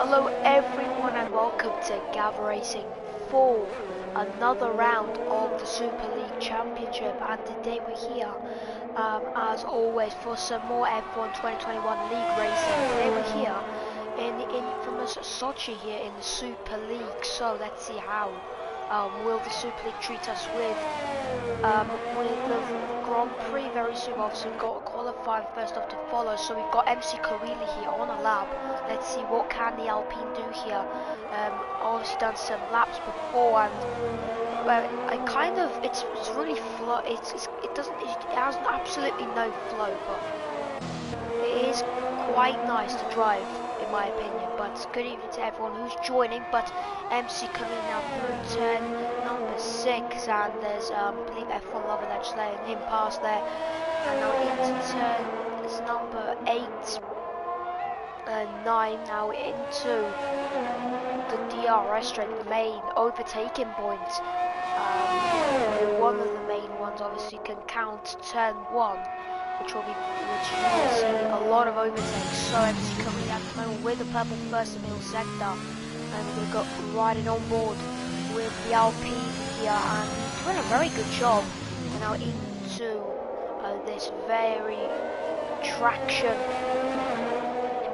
Hello everyone and welcome to Gavra Racing for another round of the Super League Championship, and today we're here as always for some more F1 2021 League racing. Today we're here in the infamous Sochi here in the Super League, so let's see how will the Super League treat us with the Grand Prix very soon. Obviously we've got qualifying first off to follow, so we've got MC Kawili here on a lap. Let's see what can the Alpine do here. Obviously done some laps before, and it's really flow. It has absolutely no flow, but it is quite nice to drive in my opinion. But good evening to everyone who's joining. But MC coming now through turn number 6, and there's I believe F1 Lover that's letting him pass there, and now into turn number 8 and 9, now into the DRS straight, the main overtaking point. One of the main ones obviously can count turn 1, which you will see a lot of overtakes. So MC coming at the moment with the purple first and middle sector, and we've got riding on board with the Alpine here, and he's doing a very good job. And now into this very traction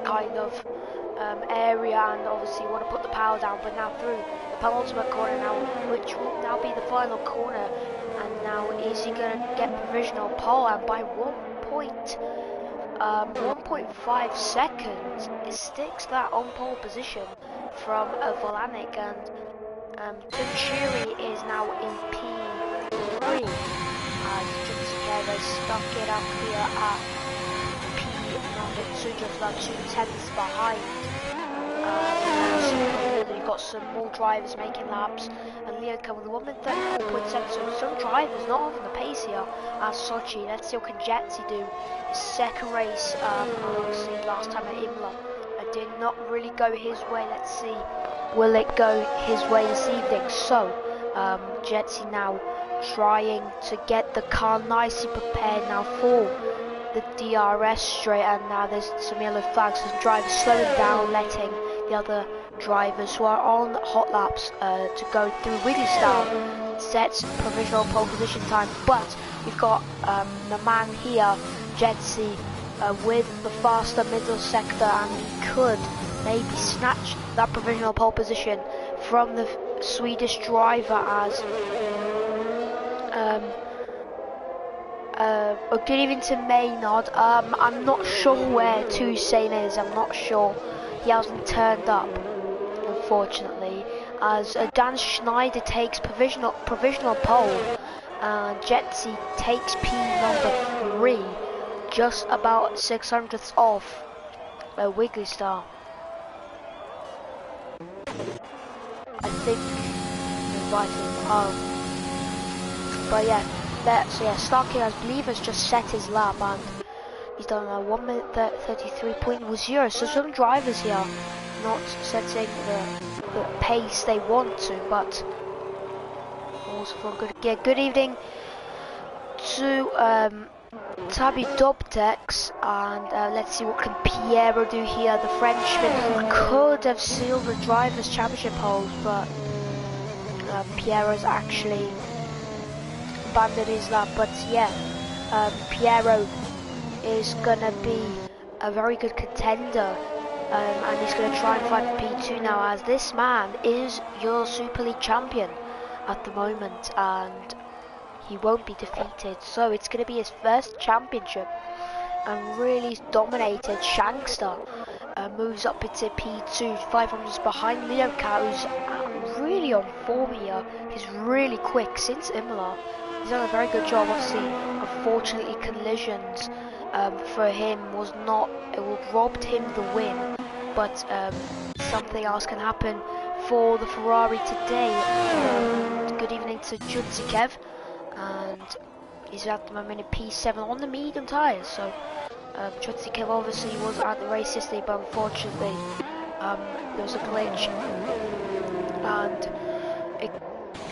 kind of area, and obviously you want to put the power down, but now through the penultimate corner now, which will now be the final corner, and now is he going to get provisional pole, and by 1.5 seconds it sticks that on pole position from Volanik, and Tuchiri is now in P3 as Junsker stuck it up here at P2, just about 2 tenths behind. You've got some more drivers making laps, and Leo come with 1:34.7, so some drivers not having the pace here at Sochi. Let's see what can Jetsi do. His second race, obviously last time at Imola, did not really go his way. Let's see, will it go his way this evening? So, Jetsi now trying to get the car nicely prepared now for the DRS straight, and now there's some yellow flags, some drivers slowing down, letting the other drivers who are on hot laps to go through Wiggly style. Sets provisional pole position time, but we've got the man here, Jetsi, with the faster middle sector, and he could maybe snatch that provisional pole position from the Swedish driver as good evening to Maynard. I'm not sure where Toussaint is. I'm not sure. He hasn't turned up, unfortunately. As Dan Schneider takes provisional pole, and Jetsi takes P number 3, just about 600ths off Wiggly Star. I think inviting home, but yeah. So yeah, Starkey, I believe, has just set his lap, and he's done a 1:33.0. So some drivers here not setting the pace they want to, but also for good. Yeah, good evening to Tabi Dobtex, and let's see what can Piero do here. The Frenchman who could have sealed the Drivers' Championship holes, but Piero's actually abandoned his lap. But yeah, Piero is gonna be a very good contender, and he's gonna try and fight for P2 now, as this man is your Super League champion at the moment, and he won't be defeated. So it's gonna be his first championship, and really dominated. Shankster moves up into P2, 500s behind Leo Cat, who's really on form here. He's really quick since Imola. He's done a very good job. Obviously, unfortunately, collisions for him robbed him the win, but something else can happen for the Ferrari today. Good evening to Junsikev, and he's at the moment in P7 on the medium tyres. So Junsikev obviously was at the race yesterday, but unfortunately there was a glitch,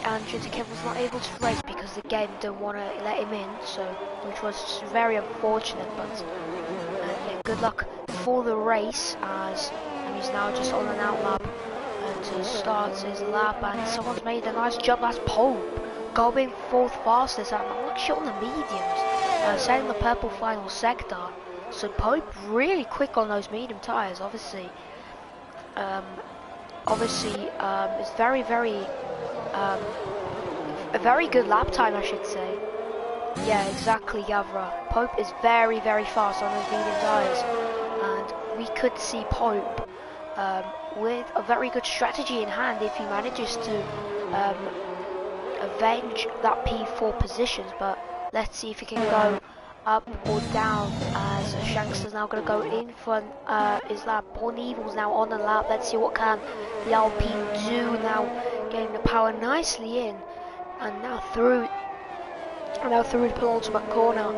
and Junsikev was not able to race because the game didn't want to let him in, so which was very unfortunate. But yeah, good luck for the race as he's now just on an out lap to start his lap, and someone's made a nice jump. That's Pope going fourth fastest, and I'm actually on the mediums, setting the purple final sector. So Pope really quick on those medium tyres. Obviously, it's very a very good lap time, I should say. Yeah, exactly, Gavra. Pope is very fast on those medium tyres, and we could see Pope with a very good strategy in hand if he manages to avenge that P4 positions. But let's see if he can go up or down, as Shankster's now going to go in front his lap. Born Evil's now on the lap. Let's see what can the Alpine do now, getting the power nicely in, and now through the penultimate corner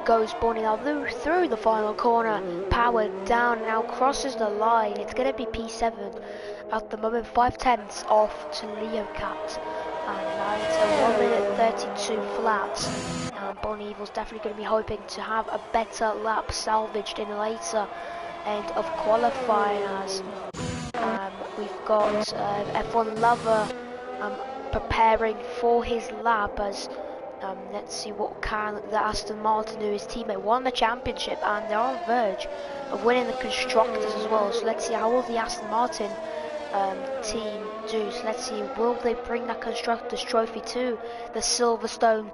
goes Bonnie now through the final corner, power down, now crosses the line. It's going to be P7 at the moment, 5/10 off to Leo Cat, and now it's a 1 minute 32 flat. Bonnie Evil's definitely going to be hoping to have a better lap salvaged in the later end of qualifying, as we've got F1 Lover preparing for his lap, as let's see what can the Aston Martin do. His teammate won the championship and they're on the verge of winning the constructors as well, so let's see how will the Aston Martin team do. So let's see, will they bring that constructors trophy to the Silverstone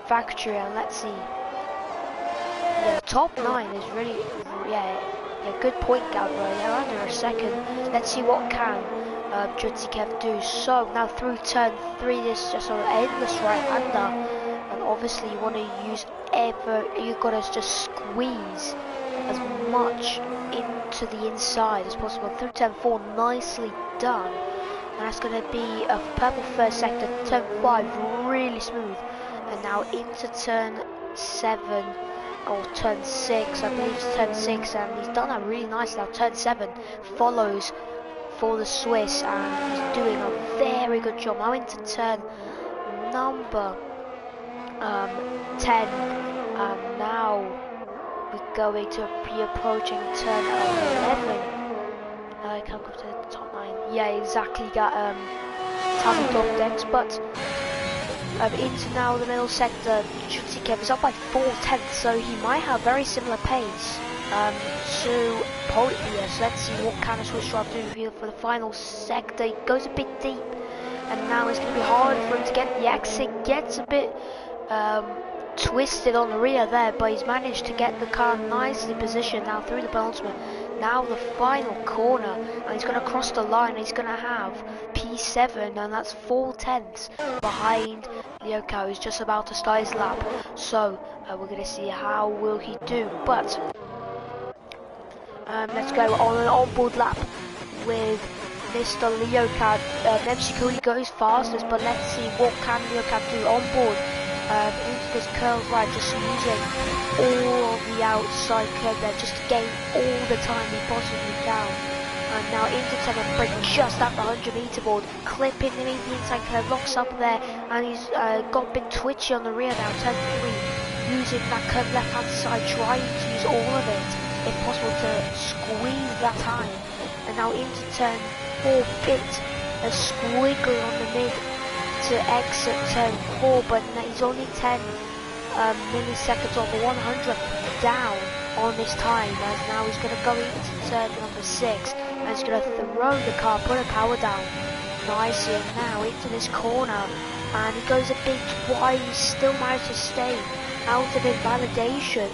factory? And let's see, yeah, the top 9 is really, yeah, good point, Gavra. Yeah, under a second. Let's see what can Kev do. So now through turn 3, this is just an endless right-hander, and obviously you want to use you've got to just squeeze as much into the inside as possible. Through turn 4, nicely done, and that's going to be a purple first sector. Turn 5 really smooth, and now into turn 7 or turn 6, I believe it's turn 6, and he's done that really nicely. Now turn 7 follows for the Swiss, and he's doing a very good job. Now into turn number 10, and now we're going to be approaching turn 11. I can't come to the top 9. Yeah, exactly, got Tammy top decks, but into now the middle sector, Kev is up by 4/10, so he might have very similar pace to Polybius. Let's see what kind of Swiss drive do here for the final sector. He goes a bit deep, and now it's going to be hard for him to get the exit. Gets a bit twisted on the rear there, but he's managed to get the car nicely positioned now through the penultimate. Now the final corner, and he's going to cross the line. He's going to have P7, and that's 4/10 behind Leo Cow, who's just about to start his lap. So we're going to see how will he do. But let's go on an onboard lap with Mr. Leo Cat. MC Cooley goes fastest, but let's see what can Leo Cat do on board. Into this curl right, just using all of the outside curve there, just to gain all the time he possibly can. And now into turn and break just at the 100-meter board, clipping the inside curve, locks up there, and he's got a bit twitchy on the rear now. Turn 3, using that curve left hand side, trying to use all of it, if possible, to squeeze that time. And now into turn 4, bit a squiggle on the mid to exit turn 4, but he's only 10 milliseconds on the 100 down on this time, as now he's going to go into turn number 6, and he's going to throw the car, put a power down nicely, and now into this corner, and he goes a bit wide. He still managed to stay out of invalidation,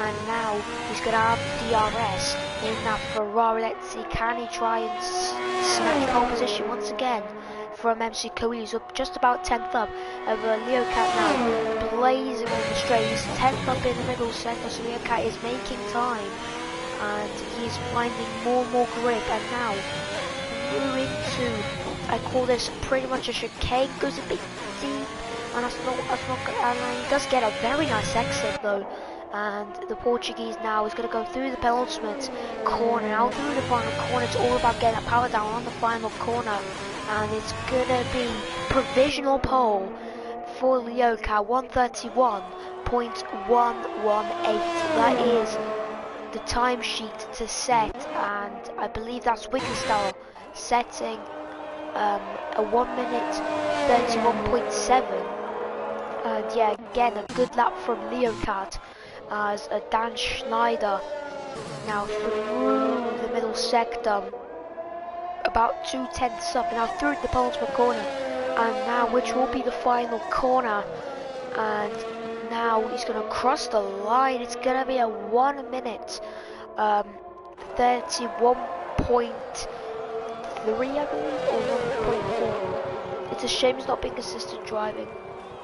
and now he's going to have DRS in that Ferrari. Let's see, can he try and snatch pole position once again from MC Cooley, who's up just about 10th up over Leo Cat now, blazing on the straight. He's 10th up in the middle sector, so Leo Cat is making time, and he's finding more and more grip, and now through into, I call this pretty much a chicane, goes a bit deep, and that's not good, and he does get a very nice exit though. And the Portuguese now is going to go through the penultimate corner, now through the final corner. It's all about getting a power down on the final corner, and it's going to be provisional pole for Lyoka, 131.118. That is the timesheet to set, and I believe that's Wigglestyle setting a 1 minute 31.7. And yeah, again a good lap from Leocat as Dan Schneider now through the middle sector, about 2/10 up, now through the penultimate corner, and now which will be the final corner, and now he's going to cross the line. It's going to be a 1 minute 31.3 I believe, or 1.4. It's a shame he's not being consistent driving.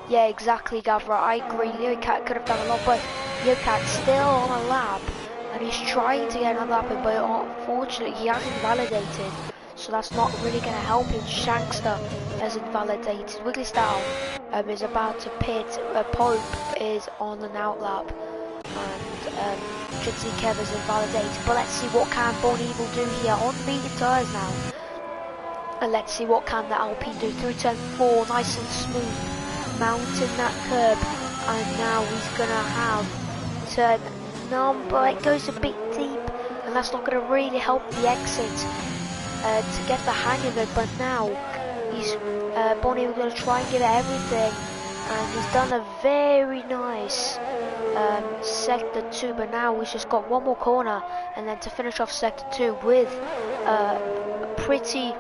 Yeah, exactly, Gavra, I agree. Leocat could have done a lot, but Leocat's still on a lap, and he's trying to get another lap in, but unfortunately he hasn't validated, so that's not really going to help him. Shankster has invalidated. Wigglestyle is about to pit. Pope is on an outlap, and Jitsi Kev is invalidated. But let's see what can Bon Evil do here on medium tyres now. And let's see what can the Alpine do through turn 4, nice and smooth, mounting that curb, and now he's gonna have turn number, it goes a bit deep, and that's not gonna really help the exit to get the hang of it. But now he's Bonnie, we're gonna try and give it everything, and he's done a very nice sector 2, but now he's just got one more corner, and then to finish off sector 2 with a pretty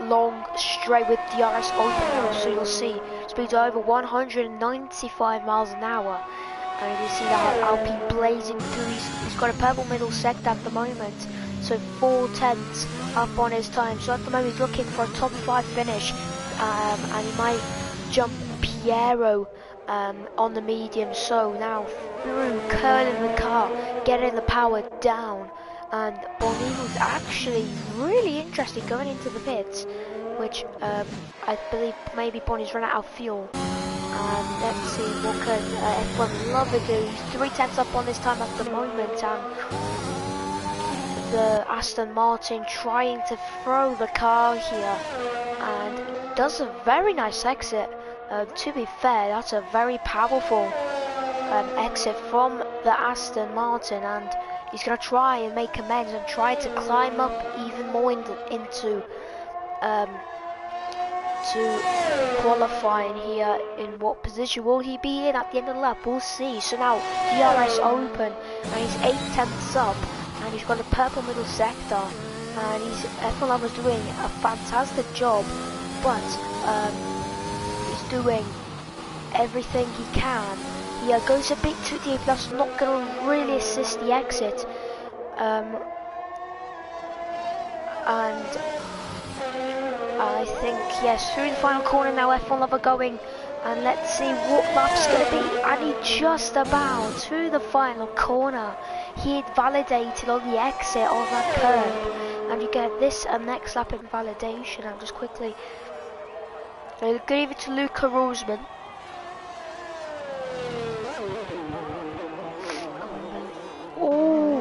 long straight with DRS open now, so you'll see speeds are over 195 miles an hour, and you see that Alpine blazing through. He's got a purple middle sector at the moment, so 4/10 up on his time, so at the moment he's looking for a top 5 finish, and he might jump Piero on the medium. So now through, curling the car, getting the power down, and Bonino's actually really interesting going into the pits, which I believe maybe Bonnie's run out of fuel. Let's see what can F1 Lover do. He's 3/10 up on his time at the moment, and the Aston Martin trying to throw the car here, and does a very nice exit. To be fair, that's a very powerful exit from the Aston Martin, and he's going to try and make amends and try to climb up even more into to qualifying here. In what position will he be in at the end of the lap? We'll see. So now DRS open, and he's 8/10 up, and he's got a purple middle sector, and he's F1 Lover's doing a fantastic job, but he's doing everything he can. He goes a bit too deep. That's not going to really assist the exit, and I think, yes, through the final corner now, F1 Lover going, and let's see what lap's going to be, and he just about through the final corner. He had validated on the exit of that curve, and you get this next lap invalidation. I'm just quickly going to give it to Luca Rosman. Oh,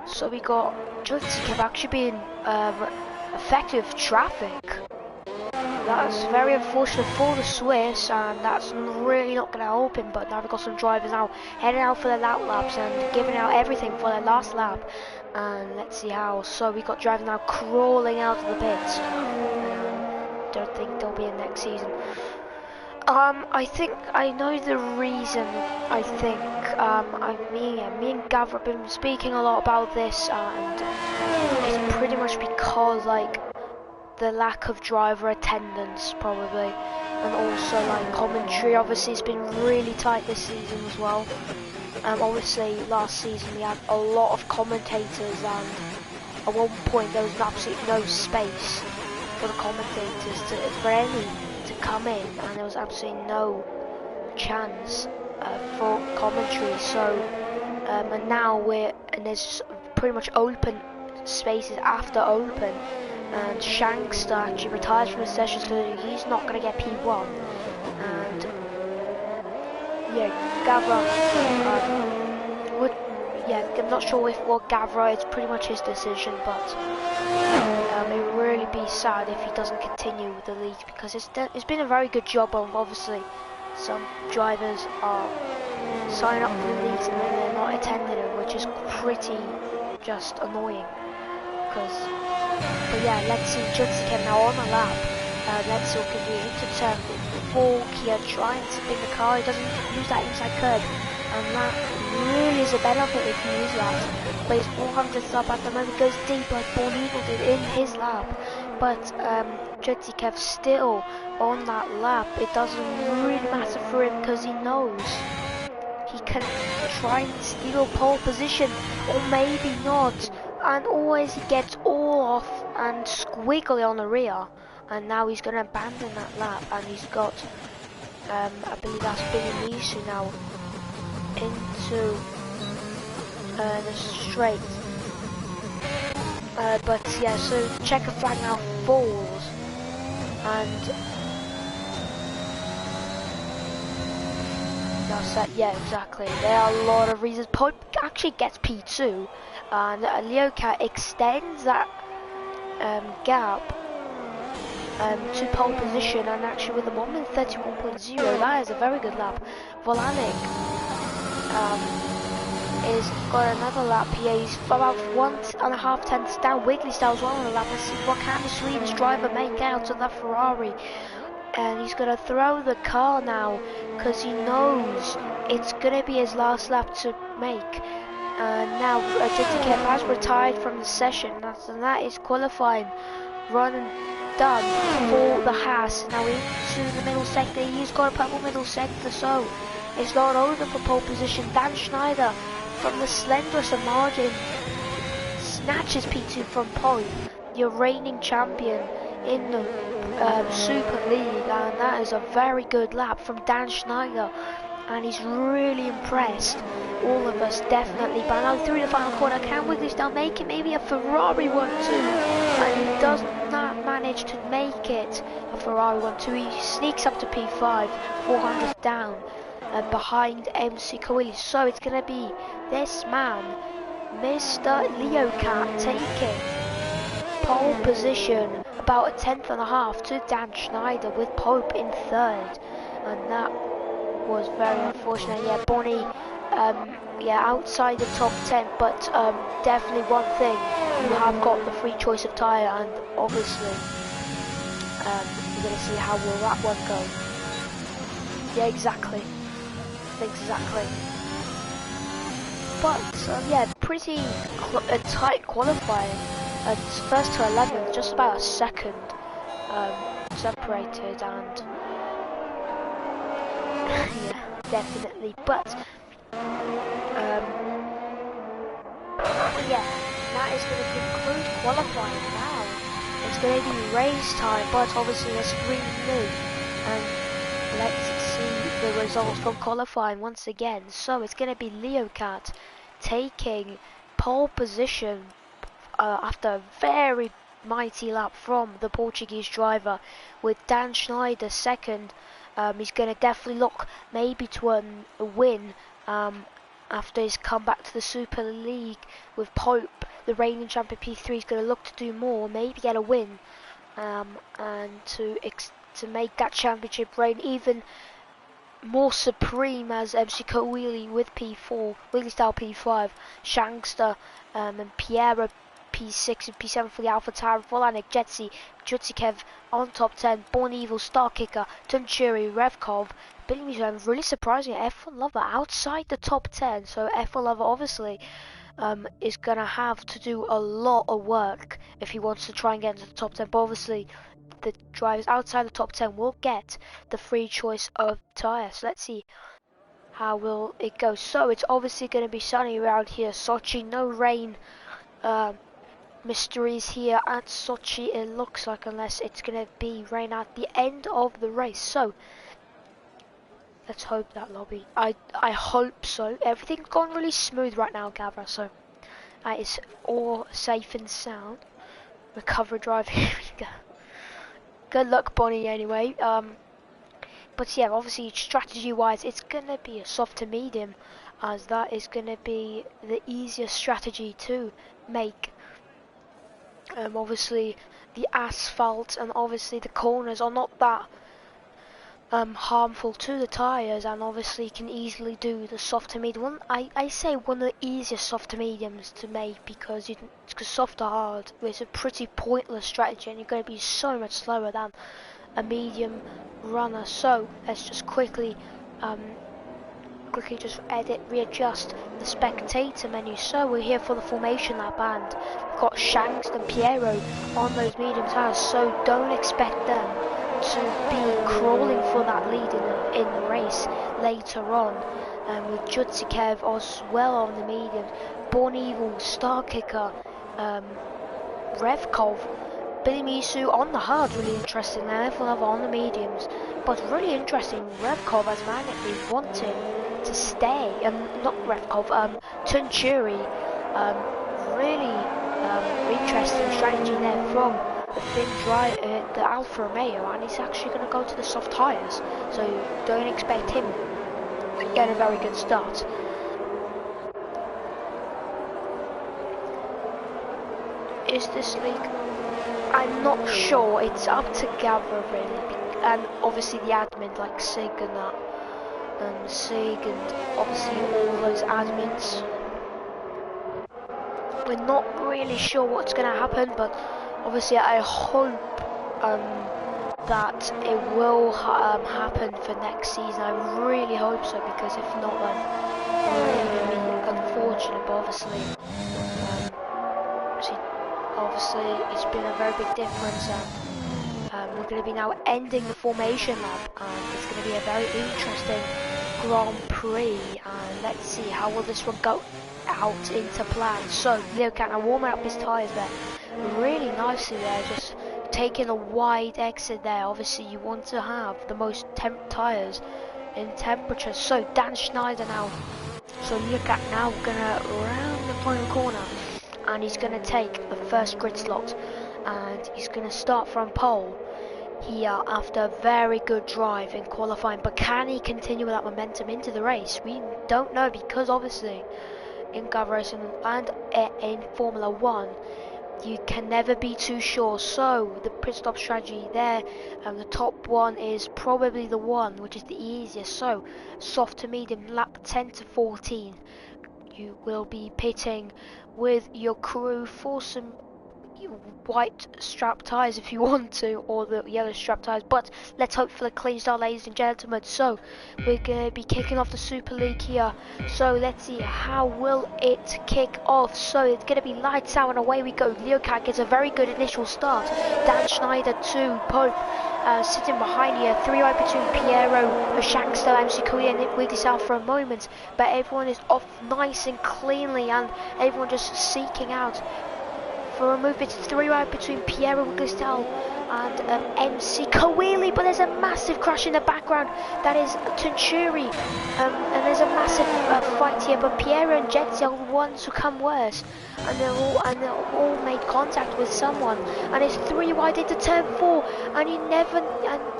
so we got Justin actually being affected with traffic. That's very unfortunate for the Swiss, and that's really not going to help him. But now we've got some drivers now heading out for their lap laps and giving out everything for their last lap. And let's see how. So we got drivers now crawling out of the pits. Don't think they'll be in next season. I think I know the reason. I think me and Gavra have been speaking a lot about this, and it's pretty much because like the lack of driver attendance probably, and also like commentary. Obviously it's been really tight this season as well. Obviously last season we had a lot of commentators, and at one point there was absolutely no space for the commentators for any to come in, and there was absolutely no chance for commentary. So and now there's pretty much open spaces after open, and Shankster actually retires from the session, so he's not going to get P1. And yeah, Gavra I'm not sure if Gavra, it's pretty much his decision, but it would really be sad if he doesn't continue with the league, because it's been a very good job. Of obviously some drivers are sign up for the leagues and then they're not attending them, which is pretty just annoying. But yeah, let's see Judson came now on the lap. Let's see what can do into turn 4 here, trying to spin the car. He doesn't use that inside curb, and that really is a benefit if you use that. But his 400th lap at the moment goes deep like Born Eagle did in his lap. But Judson still on that lap. It doesn't really matter for him because he knows he can try and steal pole position, or maybe not, and always he gets all off and squiggly on the rear, and now he's going to abandon that lap, and he's got I believe that's Billy Nisu now into the straight, but yeah, so checker flag now falls, and yeah, exactly. There are a lot of reasons. Pope actually gets P2, and Leocat extends that gap to pole position, and actually with the moment 31.0, that is a very good lap. Volanik is got another lap here. He's about 1.5 tenths down. Wiggly Styles well on the lap. Let's see what can the Swedish driver make out of that Ferrari. And he's going to throw the car now because he knows it's going to be his last lap to make. And now Jessica has retired from the session, and that is qualifying run and done for the Haas. Now into the middle sector. He's got a purple middle sector, so it's not over for pole position. Dan Schneider from the slenderest of margin snatches P2 from Pope, your reigning champion in the Super League, and that is a very good lap from Dan Schneider, and he's really impressed all of us, definitely. But now through the final corner, can Wigglystown make it? Maybe a Ferrari 1-2, and he does not manage to make it a Ferrari 1-2. He sneaks up to P5, 400th down, behind MC Coelho. So it's going to be this man, Mr. Leocat, taking pole position, about a 10.5 to Dan Schneider, with Pope in third, and that was very unfortunate. Yeah, Bonnie, yeah, outside the top 10, but definitely one thing, you have got the free choice of tyre, and obviously you're going to see how will that one go. Yeah, exactly. But yeah, pretty tight qualifying. It's first to 11th, just about a second separated, and yeah, definitely. But yeah, that is going to conclude qualifying now. It's going to be race time, but obviously there's 3 new, and let's see the results from qualifying once again. So it's going to be Leocat taking pole position after a very mighty lap from the Portuguese driver, with Dan Schneider second. He's going to definitely look maybe to a win after his comeback to the Super League with Pope, the reigning champion P3. He's going to look to do more, maybe get a win, and to make that championship reign even more supreme, as MC Coelho with P4, Wheelie Style P5, Shankster and Piera P6 and P7 for the Alpha Tower, Volanik, Jetsi, Jutsikev on top 10, Born Evil, Star Kicker, Tunchuri, Revkov, Billy Museum, really surprising, F1 Lover outside the top 10, so F1 Lover obviously is going to have to do a lot of work if he wants to try and get into the top 10, but obviously the drivers outside the top 10 will get the free choice of tyre. So let's see how will it go. So it's obviously going to be sunny around here, Sochi, no rain mysteries here at Sochi, it looks like, unless it's going to be rain at the end of the race. So let's hope that, lobby. I hope so. Everything's gone really smooth right now, Gavra, so that is all safe and sound. Recovery drive, here we go. Good luck, Bonnie, anyway. But yeah, obviously strategy-wise, it's going to be a soft to medium, as that is going to be the easiest strategy to make. Obviously the asphalt and obviously the corners are not that harmful to the tyres, and obviously can easily do the soft to medium one. I say one of the easiest soft to mediums to make, because soft to hard is a pretty pointless strategy and you're going to be so much slower than a medium runner. So let's just quickly just readjust the spectator menu. So we're here for the formation lap, and we've got Shanks and Piero on those medium tyres, so don't expect them to be crawling for that lead in the race later on. With Jutsikev as well on the medium, Born Evil, Star Kicker, Revkov, Billy Misu on the hard, really interesting there, F1 on the mediums, but really interesting, Revkov as magically wanting to stay, not Revkov, Tunturi, really interesting strategy there from the Finn driver, the Alfa Romeo, and he's actually going to go to the soft tyres, so don't expect him to get a very good start. Is this league? I'm not sure, it's up to Gavra really, and obviously the admin like Sig and that, and Sig and obviously all those admins. We're not really sure what's going to happen, but obviously I hope that it will happen for next season. I really hope so, because if not, then it's really going to be unfortunate. But obviously it's been a very big difference, and we're going to be now ending the formation lap, and it's going to be a very interesting Grand Prix, and let's see how will this one go out into plan. So Leo Cat now warming up his tyres there really nicely there, just taking a wide exit there. Obviously you want to have the most tyres in temperature. So Dan Schneider now, so Leo Cat now gonna round the final corner, and he's gonna take the first grid slot, and he's gonna start from pole here after a very good drive in qualifying. But can he continue that momentum into the race? We don't know, because obviously in Gavra racing and in Formula 1 you can never be too sure. So the pit stop strategy there, the top one is probably the one which is the easiest. So soft to medium, lap 10 to 14, you will be pitting with your crew for some white strap tyres if you want to, or the yellow strap tyres, but let's hope for the clean start, ladies and gentlemen. So we're going to be kicking off the Super League here, so let's see how will it kick off. So it's going to be lights out and away we go. Leo Cat gets a very good initial start, Dan Schneider to Pope sitting behind here, 3 right between Piero, Shankster, MC Korea and Nick Wiggles out for a moment, but everyone is off nice and cleanly, and everyone just seeking out for a move. It's 3 right between Piero Glistel and MC Coeli, but there's a massive crash in the background. That is Tunturi, and there's a massive fight here. But Piero and Jetsi are the ones who come worse, and they're all made contact with someone. And it's 3 wide into turn 4, and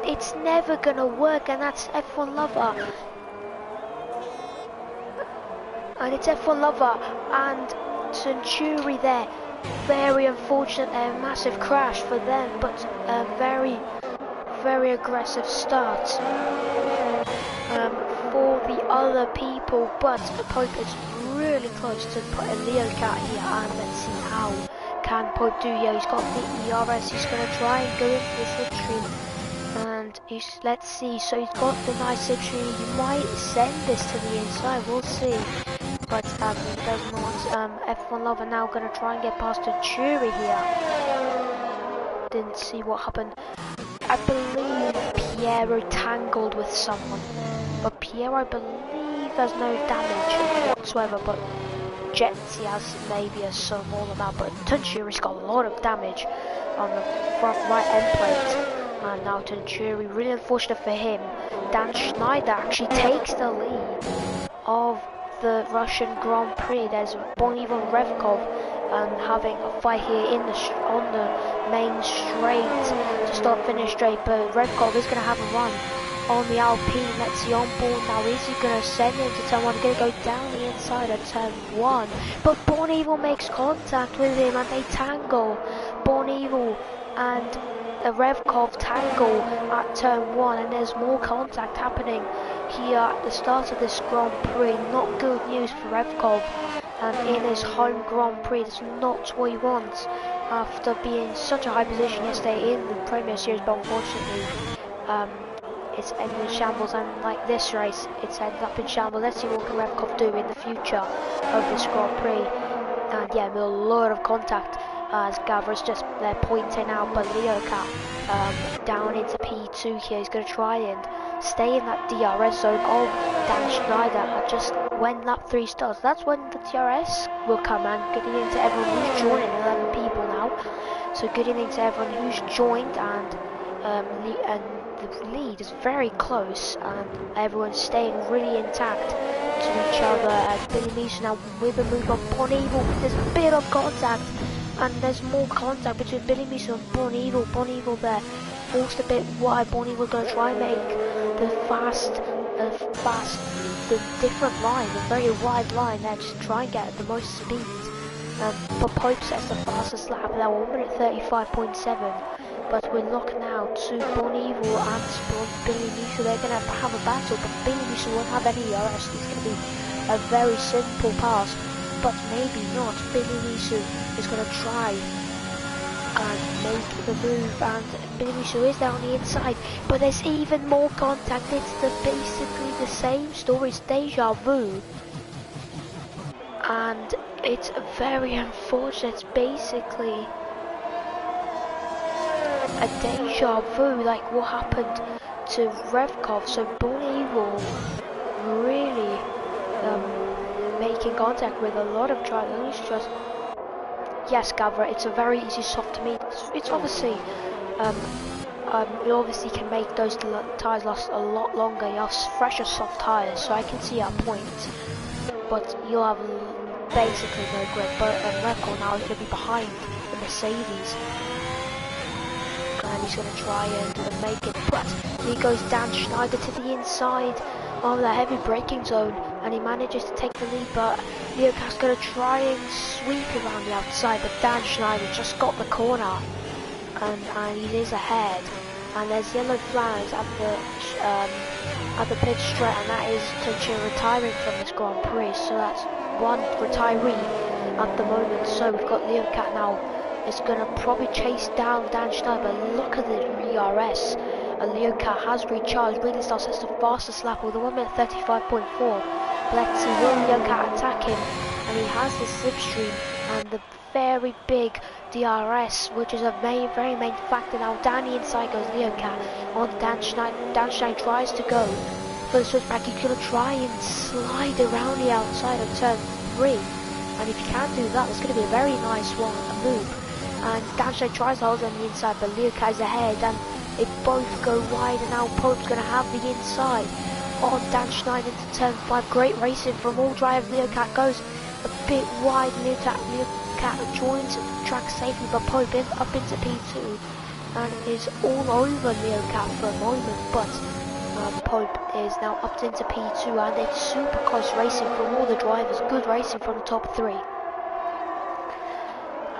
it's never gonna work. And that's F1 Lover, and it's F1 Lover and Tunturi there. Very unfortunate there, massive crash for them, but a very, very aggressive start for the other people. But Pope is really close to Leo Cat here, and let's see how can Pope do. Yeah, he's got the ERS, he's going to try and go into the slipstream, and let's see. So he's got the nice slipstream, he might send this to the inside, we'll see. But he does not. F1 Lover now going to try and get past Tunturi here. Didn't see what happened. I believe Piero tangled with someone, but Piero, I believe, has no damage whatsoever, but Jetsi has maybe a small amount, but Tunturi's got a lot of damage on the front right end plate. And now Tunturi, really unfortunate for him. Dan Schneider actually takes the lead of the Russian Grand Prix. There's Bonivan Revkov having a fight here on the main straight to start finish straight, but Revkov is going to have a run on the Alpine. Let's see on board now, is he going to send him to turn 1? He's going to go down the inside of turn 1, but Born Evil makes contact with him and they tangle. Born Evil and a Revkov tangle at turn 1, and there's more contact happening here at the start of this Grand Prix. Not good news for Revkov, and in his home Grand Prix, that's not what he wants after being in such a high position yesterday in the Premier Series, but unfortunately it's ended in shambles, and like this race, it's ended up in shambles. Let's see what can Revkov do in the future of this Grand Prix. And yeah, with a lot of contact as Gavra's just there pointing out, but Leocat down into P2 here. He's going to try and stay in that DRS zone of Dan Schneider just when lap 3 starts. That's when the DRS will come, and good evening to everyone who's joining, 11 people now. So good evening to everyone who's joined, and the lead is very close, and everyone's staying really intact to each other. As Billy Meese now with a move on Bon Evil, there's a bit of contact, and there's more contact between Billy Meese and Bon Evil. Bon Evil there forced a bit wide. Bon Evil going to try and make the different line, a very wide line there, just try and get the most speed. But Pope sets the fastest lap there, 1 minute 35.7. But we're locked now to Bon Evil and Billy Meese. They're going to have a battle, but Billy Meese won't have any DRS. It's going to be a very simple pass, but maybe not. Billy Meese is going to try and make the move, and Billy Meese is there on the inside, but there's even more contact. It's basically the same story, it's deja vu, and it's very unfortunate. It's basically a deja vu, like what happened to Revkov. So Bon Evil really making contact with a lot of drivers. Yes, Gavra, it's a very easy soft to meet. It's obviously you obviously can make those tyres last a lot longer. You have fresher soft tyres, so I can see our point, but you'll have basically no grip. But Revkov now is going to be behind the Mercedes, and he's going to try and make it, but he goes Dan Schneider to the inside of the heavy braking zone, and he manages to take the lead. But Leocat's going to try and sweep around the outside, but Dan Schneider just got the corner, and he is ahead. And there's yellow flags at the pit straight, and that is Tunche retiring from this Grand Prix. So that's one retiree at the moment. So we've got Leocat now. It's going to probably chase down Dan Schneider. Look at the DRS. Leocat has recharged. Really starts as the fastest lap with a 1 minute 35.4. Let's see, will Leocat attack him? And he has the slipstream and the very big DRS, which is a very main factor. Now down the inside goes Leocat on Dan Schneider. Dan Schneider tries to go for the switchback. He's going to try and slide around the outside of turn 3. And if you can do that, it's going to be a very nice move. And Dan Schneider tries to hold on the inside, but Leocat is ahead, and they both go wide, and now Pope's going to have the inside on Dan Schneider into turn 5. Great racing from all drivers. Leocat goes a bit wide. Leocat joins the track safely, but Pope is up into P2 and is all over Leocat for a moment, but Pope is now up into P2, and it's super close racing from all the drivers. Good racing from the top 3.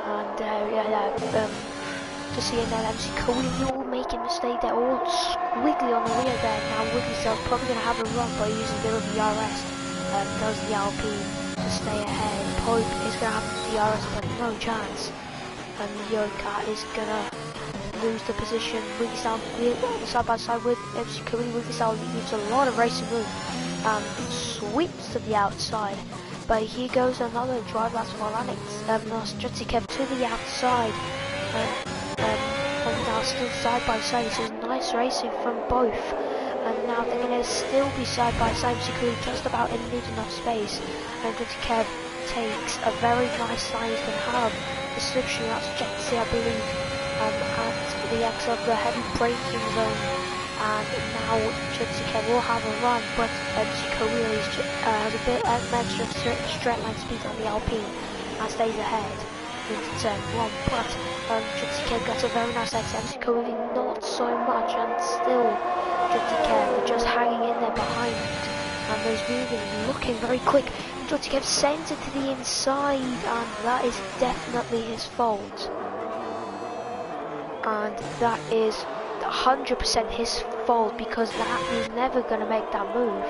And just seeing that MC Coley all making mistakes. They're all squiggly on the rear there. Now Wigglysel's probably going to have a run by using a bit of DRS. Does the Alpine to stay ahead. Pope is going to have the DRS, but no chance. And Leocat is going to lose the position. Wigglycel side by side with MC Coley. Wigglycel uses a lot of racing moves and sweeps to the outside. But here goes another drive last for Alex Jutsikev to the outside, and now still side by side. So it's nice racing from both, and now they're going to still be side by side. Securely just about in enough space, and Jutsikev takes a very nice line. He's going to have the slipstream. That's Jetsi, I believe, at the X of the heavy braking zone. And now Jutsikev will have a run, but Chico really has a bit of extra straight line speed on the Alpine and stays ahead into turn 1. But Jutsikev gets a very nice exit. Chico really not so much, and still Jutsikev just hanging in there behind. And those moving, looking very quick. Jutsikev sends it to the inside, and that is definitely his fault. and that is 100% his fault, because that he's never going to make that move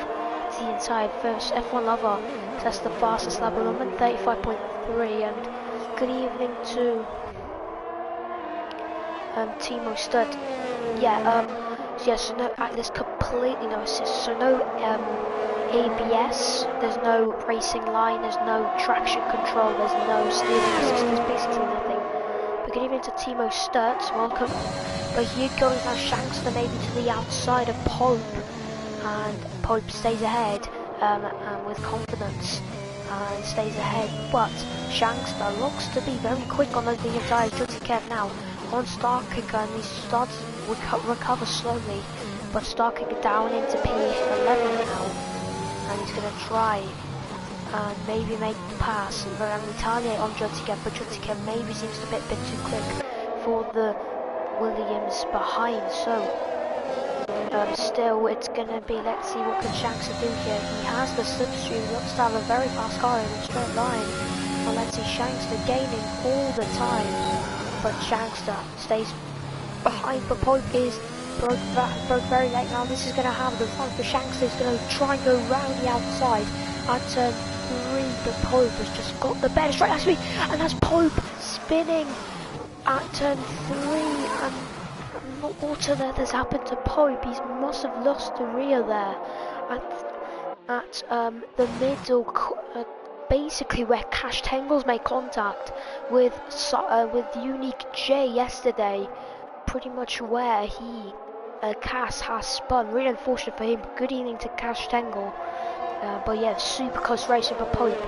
to the inside. First F1 lover, that's the fastest lap of the moment, 35.3. And good evening to Timo Stud. So no, there's completely no assist, so no ABS, there's no racing line, there's no traction control, there's no steering assist, there's basically nothing. But good evening to Timo Sturts, welcome. But here going now Shankster maybe to the outside of Pope, and Pope stays ahead and with confidence and stays ahead, but Shankster looks to be very quick on the entire Jutty Kev now on start kicker, and he starts to recover slowly, but start kicker down into P11 now, and he's going to try and maybe make the pass and retaliate on Jutty Kev, but Jutty Kev maybe seems to be a bit too quick for the Williams behind. So still it's gonna be, let's see what can Shankster do here. He has the slipstream, he looks to have a very fast car in a straight line, and let's see Shankster gaining all the time, but Shankster stays behind. But Pope is broke very late now. This is gonna have the run for Shankster. He's gonna try and go round the outside at turn 3, but Pope has just got the better straight speed, and that's Pope spinning at turn 3, and what on earth has happened to Pope? He must have lost the rear there at the middle, basically where Cash Tangles made contact with Unique J yesterday, pretty much where he Cass has spun. Really unfortunate for him. Good evening to Cash Tangle. But yeah, super close racing for Pope.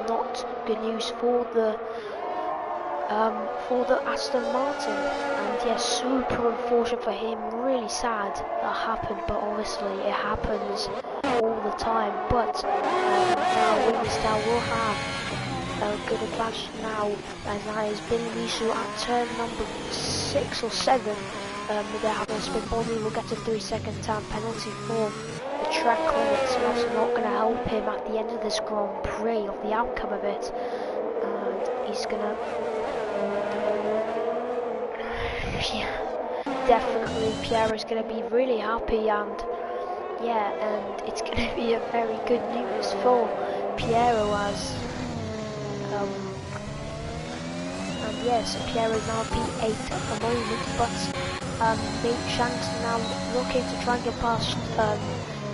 Not good news for the Aston Martin, and yes, super unfortunate for him. Really sad that happened, but obviously it happens all the time. But now Williamstown will have a good advantage now, and that is Billy Misu at turn number 6 or 7. They're having a spin body, will get a 3-second time penalty for the track limit, so that's not going to help him at the end of this Grand Prix, of the outcome of it. And he's going to definitely Pierre is going to be really happy, and yeah, and it's going to be a very good news for Piero as and yes, Piero is now P8 at the moment, but Shanks now looking to try and get past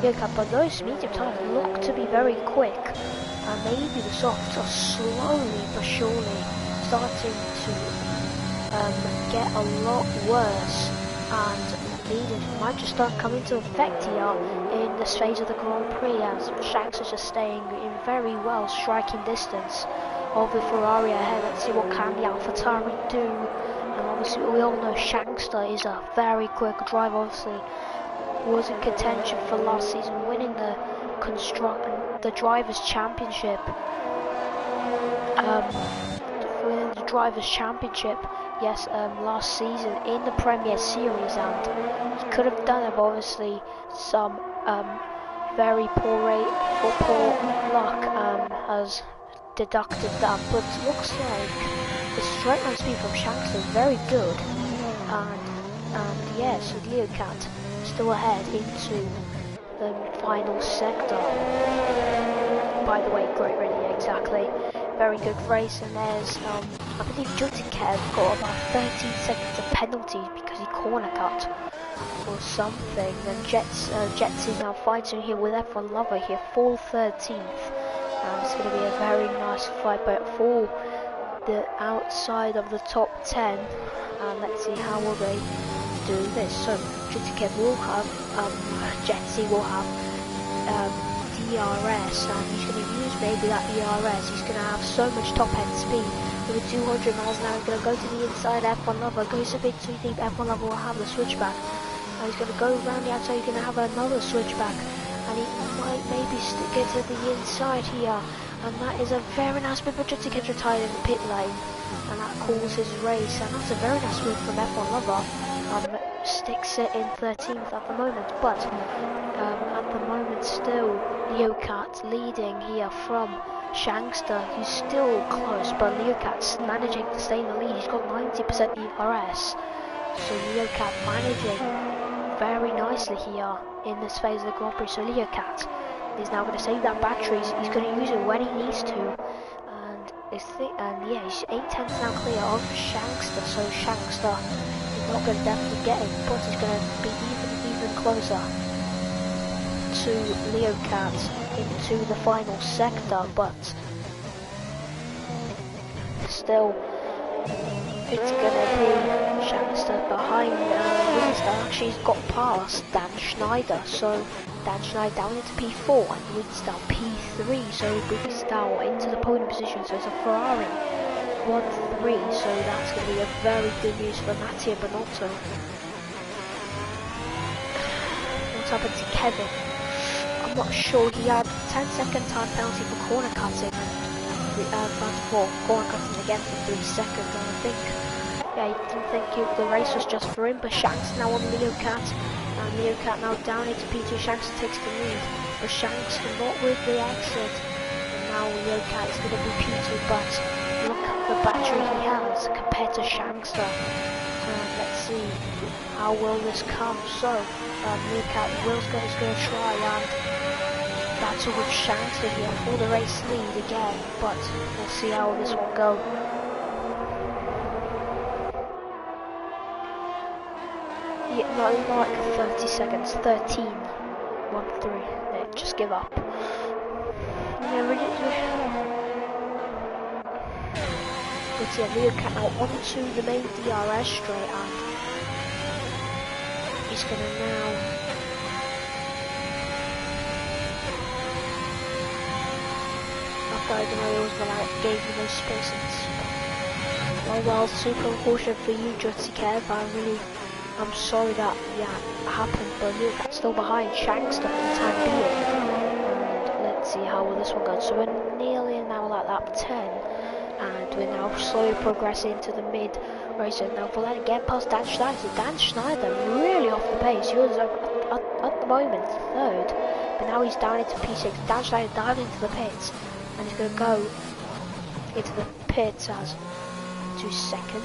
Yoko, but those medium tires look to be very quick, and maybe the softs are slowly but surely starting to get a lot worse, and needed might just start coming to effect here in this phase of the Grand Prix, as Shanks is just staying in very well striking distance of the Ferrari ahead. Let's see what can the AlphaTauri do, and obviously we all know Shankster is a very quick driver. Obviously was in contention for last season, winning the Drivers' Championship. Yes, last season in the Premier Series, and he could have done it, but obviously some very poor luck has deducted that. But it looks like the straight line speed from Shanks is very good, and yes, Leocat still ahead into the final sector. By the way, great really, exactly. Very good race, and there's I believe Jutikev got about 13 seconds of penalty because he corner cut or something. And Jets is now fighting here with F1 Lover here for 13th. It's going to be a very nice fight, but for the outside of the top 10. And let's see how will they do this. So Jutikev will have Jetsy will have DRS, and he's going to use maybe that ERS. He's going to have so much top end speed with 200 miles an hour. He's going to go to the inside. F1 Lover goes a bit too deep. F1 Lover will have the switchback, and he's going to go around the outside. He's going to have another switchback, and he might maybe get to the inside here, and that is a very nice move. But just to get retired in the pit lane, and that calls his race, and that's a very nice move from F1 Lover. sticks it in 13th at the moment, but at the moment still Leocat leading here from Shankster, who's still close, but Leocat's managing to stay in the lead. He's got 90% ERS, so Leocat managing very nicely here in this phase of the Grand Prix. So Leocat is now going to save that battery. He's going to use it when he needs to, and yeah, he's 8/10 now clear of Shankster. So Shankster is not going to definitely get him, but he's going to be even closer to Leocat into the final sector. But still, it's gonna be Shankster behind Winstar. Actually, he's got past Dan Schneider, so Dan Schneider down into P4 and Winstar P3. So Winstar into the podium position. So it's a Ferrari 1-3. So that's gonna be a very good news for Mattia Binotto. What's happened to Kevin? I'm not sure. He had 10-second time penalty for corner cutting. For corner cutting again for 3 seconds, and I think, yeah, he didn't think the race was just for him. But Shanks now on Leocat, and Leocat now down into P2. Shanks takes the lead, but Shanks not with the exit, and now Leocat is going to be P2. But look at the battery he has compared to Shankster. Let's see how will this come. So Leocat is going to try and battle with Shankster here for the race lead again, but we'll see how this one goes. Yeah, not like 30 seconds, 13, 1-3, yeah, just give up. Yeah, but yeah, Leocat now onto the main DRS straight, and he's going to now I don't know, it was when I gave you those spaces. Well, super unfortunate for you, Jutsi Kev. I'm sorry that happened, but Leocat's still behind Shankster for the time being. And let's see how will this one goes. So we're nearly now at lap 10, and we're now slowly progressing to the mid race. And now we'll get past Dan Schneider. So Dan Schneider really off the pace. He was at the moment third, but now he's down into P6. Dan Schneider diving into the pits, and he's going to go into the pits as to second.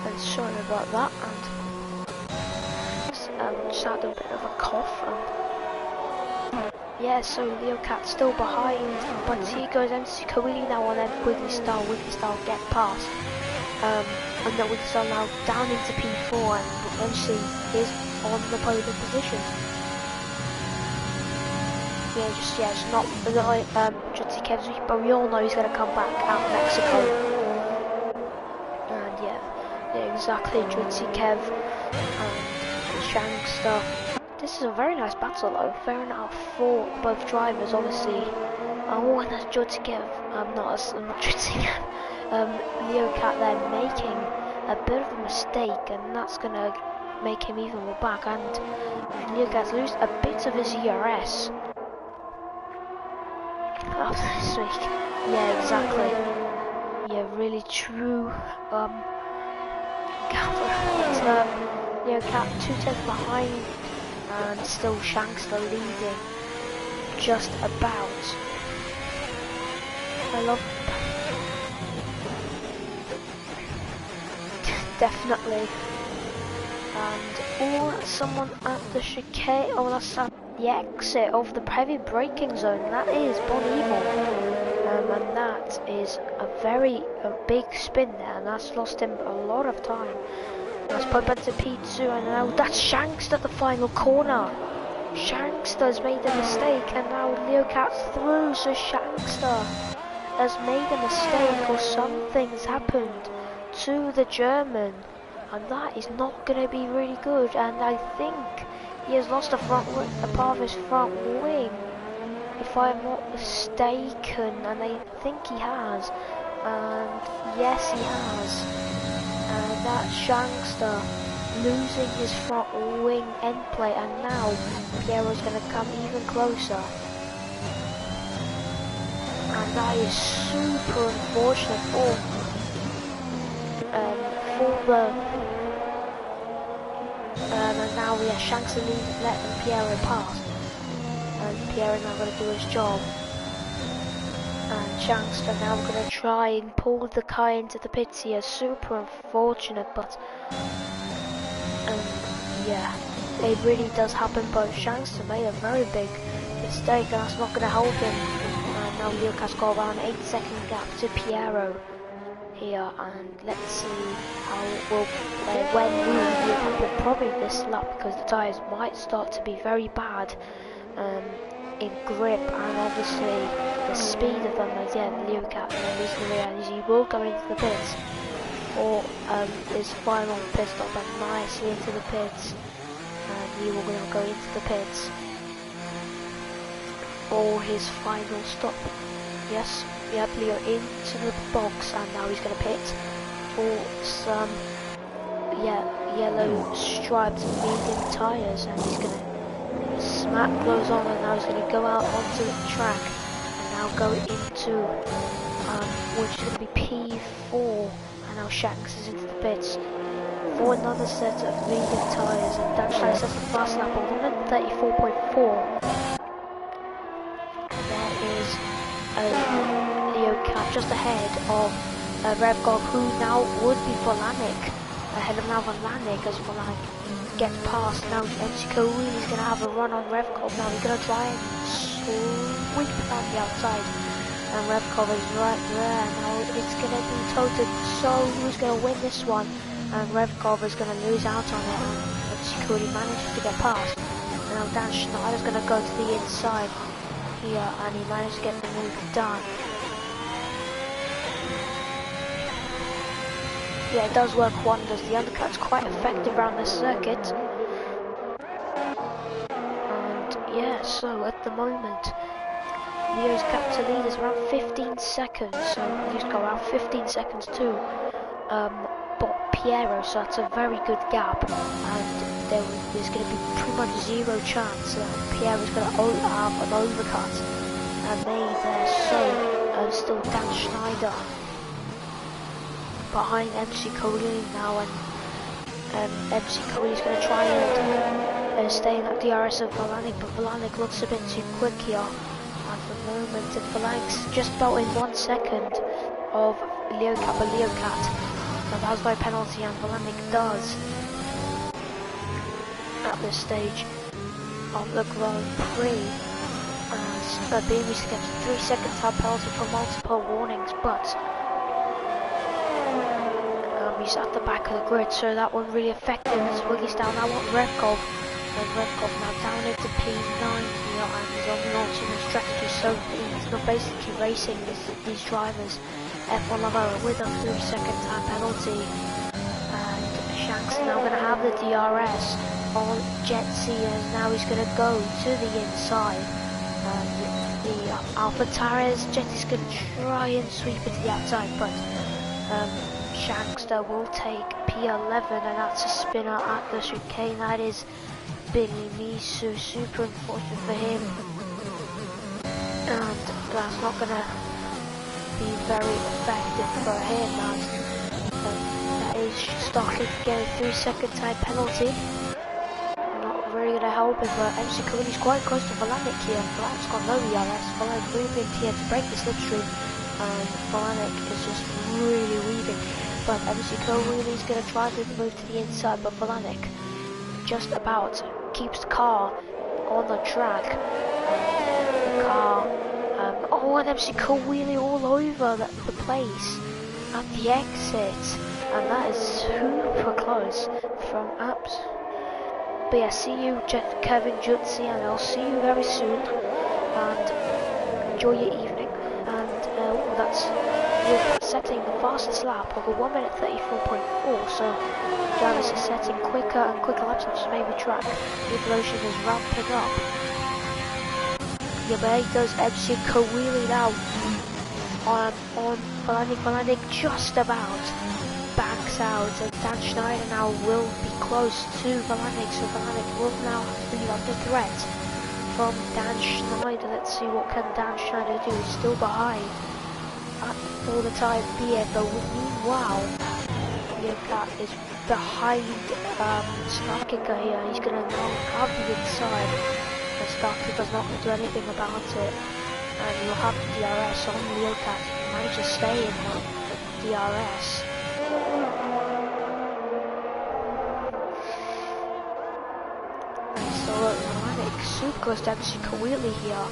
And sorry about that, and just had a bit of a cough. And yeah, so Leocat's still behind, but he goes into Kawili now, and then Wiggly Star get past. And then Wiggly Star now down into P4, and eventually is on the podium position. Yeah, it's not like Jutsi Kev's, but we all know he's going to come back out of Mexico. And yeah, exactly, Jutsi Kev and Shankster. This is a very nice battle though, fair enough for both drivers, obviously. Oh, and that's Jutsi Kev, not Jutsi Kev. Leocat then making a bit of a mistake, and that's going to make him even more back, and Leocat's lose a bit of his ERS. After this week. Yeah, exactly. Yeah, really true. Gavra, Leocat 2/10 behind, and still Shankster leading just about. I love definitely. And someone at the chicane. Oh, that's the exit of the heavy braking zone. That is Bon Evil, and that is a big spin there, and that's lost him a lot of time. That's put back to P2, and now that's Shankster at the final corner. Shankster's made a mistake, and now Leocat's through. So Shankster has made a mistake, or something's happened to the German, and that is not going to be really good. And I think he has lost a part of his front wing, if I'm not mistaken, and I think he has. And yes, he has. And that's Shankster losing his front wing end plate, and now Piero's going to come even closer. And that is super unfortunate for problem. And now we have Shanks and letting Piero pass. And Piero's now going to do his job. And Shanks are now going to try and pull the car into the pits here. Super unfortunate, but yeah, it really does happen. But Shanks made a very big mistake, and that's not going to help him. And now Lucas got around 8-second gap to Piero here, and let's see how it will when will happen. Probably this lap, because the tyres might start to be very bad in grip, and obviously the speed of them. Again, Lucas, and he's going to realize he will go into the pits for his final pit stop, and nicely into the pits, and he will now go into the pits for his final stop. Yes, yep, Leo into the box, and now he's going to pit for some yellow striped medium tyres, and he's going to smack those on, and now he's going to go out onto the track and now go into which is going to be P4, and now Shanks is into the pits for another set of medium tyres, and Dan Schneider sets the fast lap of 134.4. There is Leo Cat just ahead of Revgov, who now would be Volanik, ahead of now Volanik, as Volanik gets past. Now MC Kouli is going to have a run on Revkov. Now he's going to try and sweep down the outside, and Revkov is right there. Now it's going to be toted, so who's going to win this one? And Revkov is going to lose out on it, and MC Kouli manages to get past. And now Dan Schneider's going to go to the inside here, and he managed to get the move done. Yeah, it does work wonders. The undercut's quite effective around this circuit. And yeah, so at the moment, Leo's gap to lead is around 15 seconds. So he's got around 15 seconds too. But Piero, so that's a very good gap. And there's going to be pretty much zero chance that Piero's going to have an overcut. And made there, so still Dan Schneider behind MC Kouli now, and MC Kouli's going to try and stay in that DRS of Volanik, but Volanik looks a bit too quick here at the moment, and Volanik's just about in 1 second of Leocat, but Leocat allows by penalty, and Volanik does at this stage of the Grand Prix, as Beavis gets 3 second time penalty for multiple warnings, but he's at the back of the grid, so that won't really affect him as Wiggly's down. I want Revkov, and Revkov now down into P9 here, and he's on the alternate strategy, so he's not basically racing these drivers F1 level with a 3 second time penalty. And Shanks now going to have the DRS on Jetsy, and now he's going to go to the inside. The Alpha Tires, Jetsy's going to try and sweep it to the outside, but Shankster will take P11, and that's a spinner at the chicane. That is Billy Misu, super unfortunate for him, and that's not going to be very effective for him, as that is Starkey getting 3 second time penalty. Not really going to help him, but MC Kouli's quite close to Volanik here. Volanik's got no ERS, Volanik moving here to break the slipstream, and Volanik is just really weaving. But MC Kouli is going to try to move to the inside, but Volanik just about keeps the car on the track. The car, and MC Kouli all over the place at the exit, and that is super close from apps. But yeah, see you, Kevin Jutsi, and I'll see you very soon. And enjoy your evening. And that's setting the fastest lap of a 1 minute 34.4, so Jarvis is setting quicker and quicker laps, which is maybe track. Evolution is ramping up. Yeah, but he does MC Kouli now on Volanik just about backs out, and Dan Schneider now will be close to Volanik, so Volanik will now be under threat from Dan Schneider. Let's see what can Dan Schneider do. He's still behind for the time being, but meanwhile, Cat is behind Starkicker here. He's going to now have the inside. And Starkicker's not going to do anything about it. And you'll have the DRS on Leo Cat. He managed to stay in the DRS. So Melanic super close to MC Kawili here.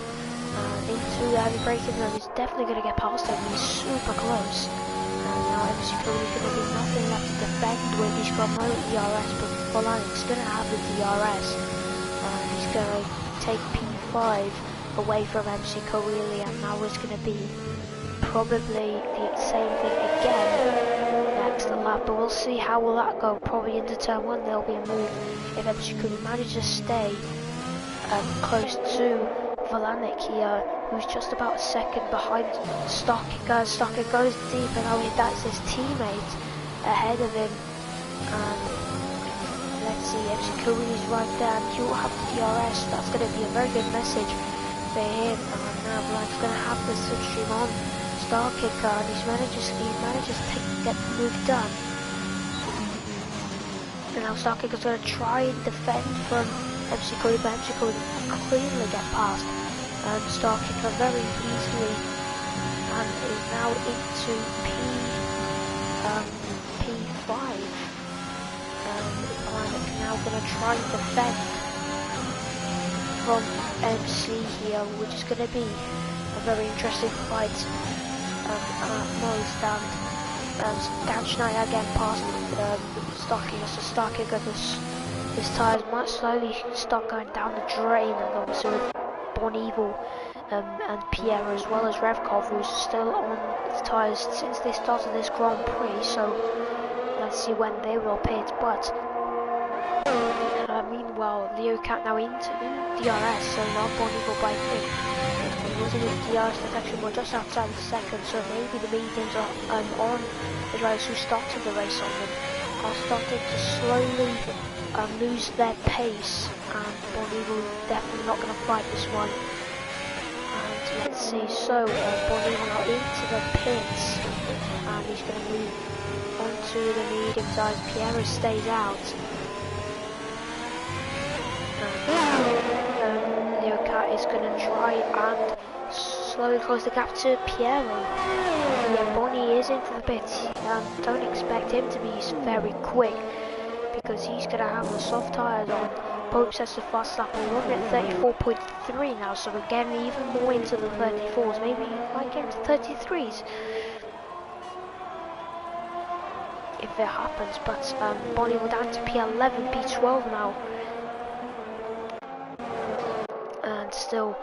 Into the heavy braking zone. He's definitely going to get past him. He's super close. Now MC Kawili's going to be nothing left to defend with. He's got no DRS, but Melanic's going to have the DRS. He's going to take P5 away from MC Kawili, and now it's going to be probably the same thing again next lap, but we'll see how will that go. Probably into turn 1 there'll be a move if MC Kawili manages to stay close to Valanic here, who's just about a second behind Starkicker. Starkicker goes deep, and now that's his teammate ahead of him. Let's see, MC Kawili's right there, and he'll have the DRS. That's going to be a very good message for him. And now Valanic's going to have the slipstream on Starkicker, and he manages to get the move done. And now Starkicker's going to try and defend from MC Kawili, but MC Kawili cleanly get past Starkicker very easily, and is now into P5. Valanic now going to try and defend from MC here, which is going to be a very interesting fight at most. And Dan Schneider again past Starkicker, so Starkicker his tyres might slowly start going down the drain, and obviously with Bon Evil and Pierre, as well as Revkov, who's still on the tyres since they started this Grand Prix, so let's see when they will pit. But meanwhile, Leo Cat now into DRS, so now Bon Evil by him. He was in his DRS detection, we're just outside the second, so maybe the mediums are on the drivers who started the race on them are starting to slowly lose their pace, and Bon Evil definitely not going to fight this one. And let's see, so Bon Evil now into the pits, and he's going to move onto the medium tires. Pierre stays out. Leo Cat is going to try and slowly close the gap to Piero. Yeah, Bonnie is into the pits, and don't expect him to be very quick, because he's going to have the soft tyres on. Pope says the fast lap will run at 34.3 now, so we're getting even more into the 34s, maybe might get into 33s if it happens. But Bonnie will down to P11, P12 now, and still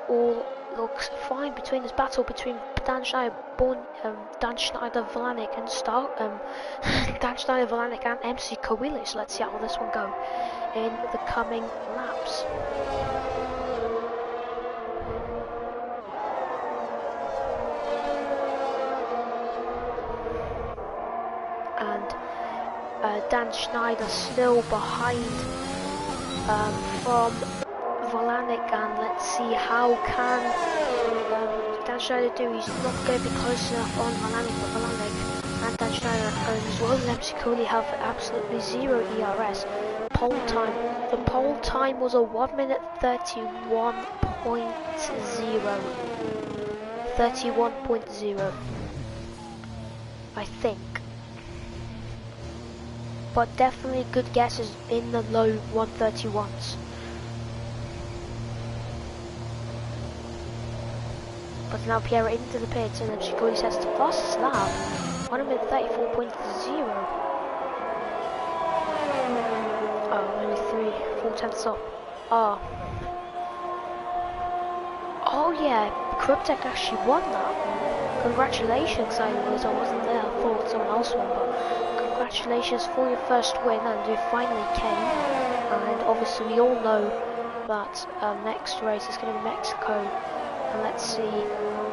all looks fine between this battle between Dan Schneider, Dan Schneider, Valanic, and Dan Schneider, Valanic, and MC Kawili. So let's see how this one go in the coming laps. And Dan Schneider still behind from Valanic, and let's see how can Dan Schneider do. He's not going to be close enough on Valanic, but Valanic and Dan Schneider, as well as MC Kawili, have absolutely zero ERS. Pole time. The pole time was a 1 minute 31.0. 31.0, I think. But definitely good guesses in the low 131s. But now Pierre into the pits, and then Shikori sets the fastest lap, 1 minute 34.0. Oh, only 4/10 off. Oh yeah, Cryptek actually won that. Congratulations, I wasn't there, I thought someone else won, but congratulations for your first win, and you finally came. And obviously we all know that next race is going to be Mexico. And let's see,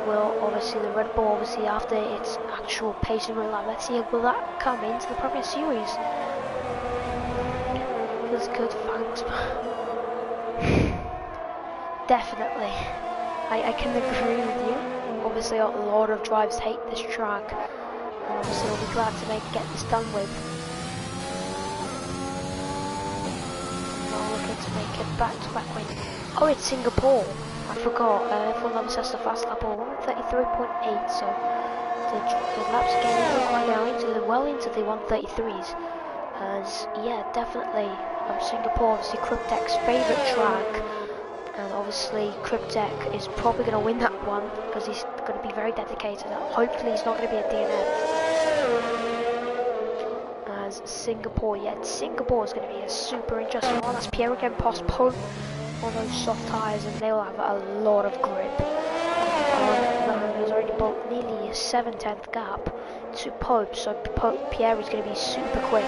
will obviously the Red Bull, obviously after its actual pace in real life, let's see, will that come into the Premier Series? Feels good, thanks. Definitely, I can agree with you. Obviously a lot of drivers hate this track, Obviously, we'll be glad to get this done with. Now looking to make it back-to-back win. Oh, it's Singapore. I forgot. F1 Lovers has the fast lap of 133.8, so the laps are getting quite now well into the 133s. As yeah, definitely Singapore, obviously Cryptek's favourite track, and obviously Cryptek is probably going to win that one because he's going to be very dedicated. Hopefully he's not going to be a DNF. As Singapore, Singapore is going to be a super interesting one. As Pierre again past Pope on those soft tyres, and they will have a lot of grip. There's already nearly a 7/10 gap to Pope, so Pierre is going to be super quick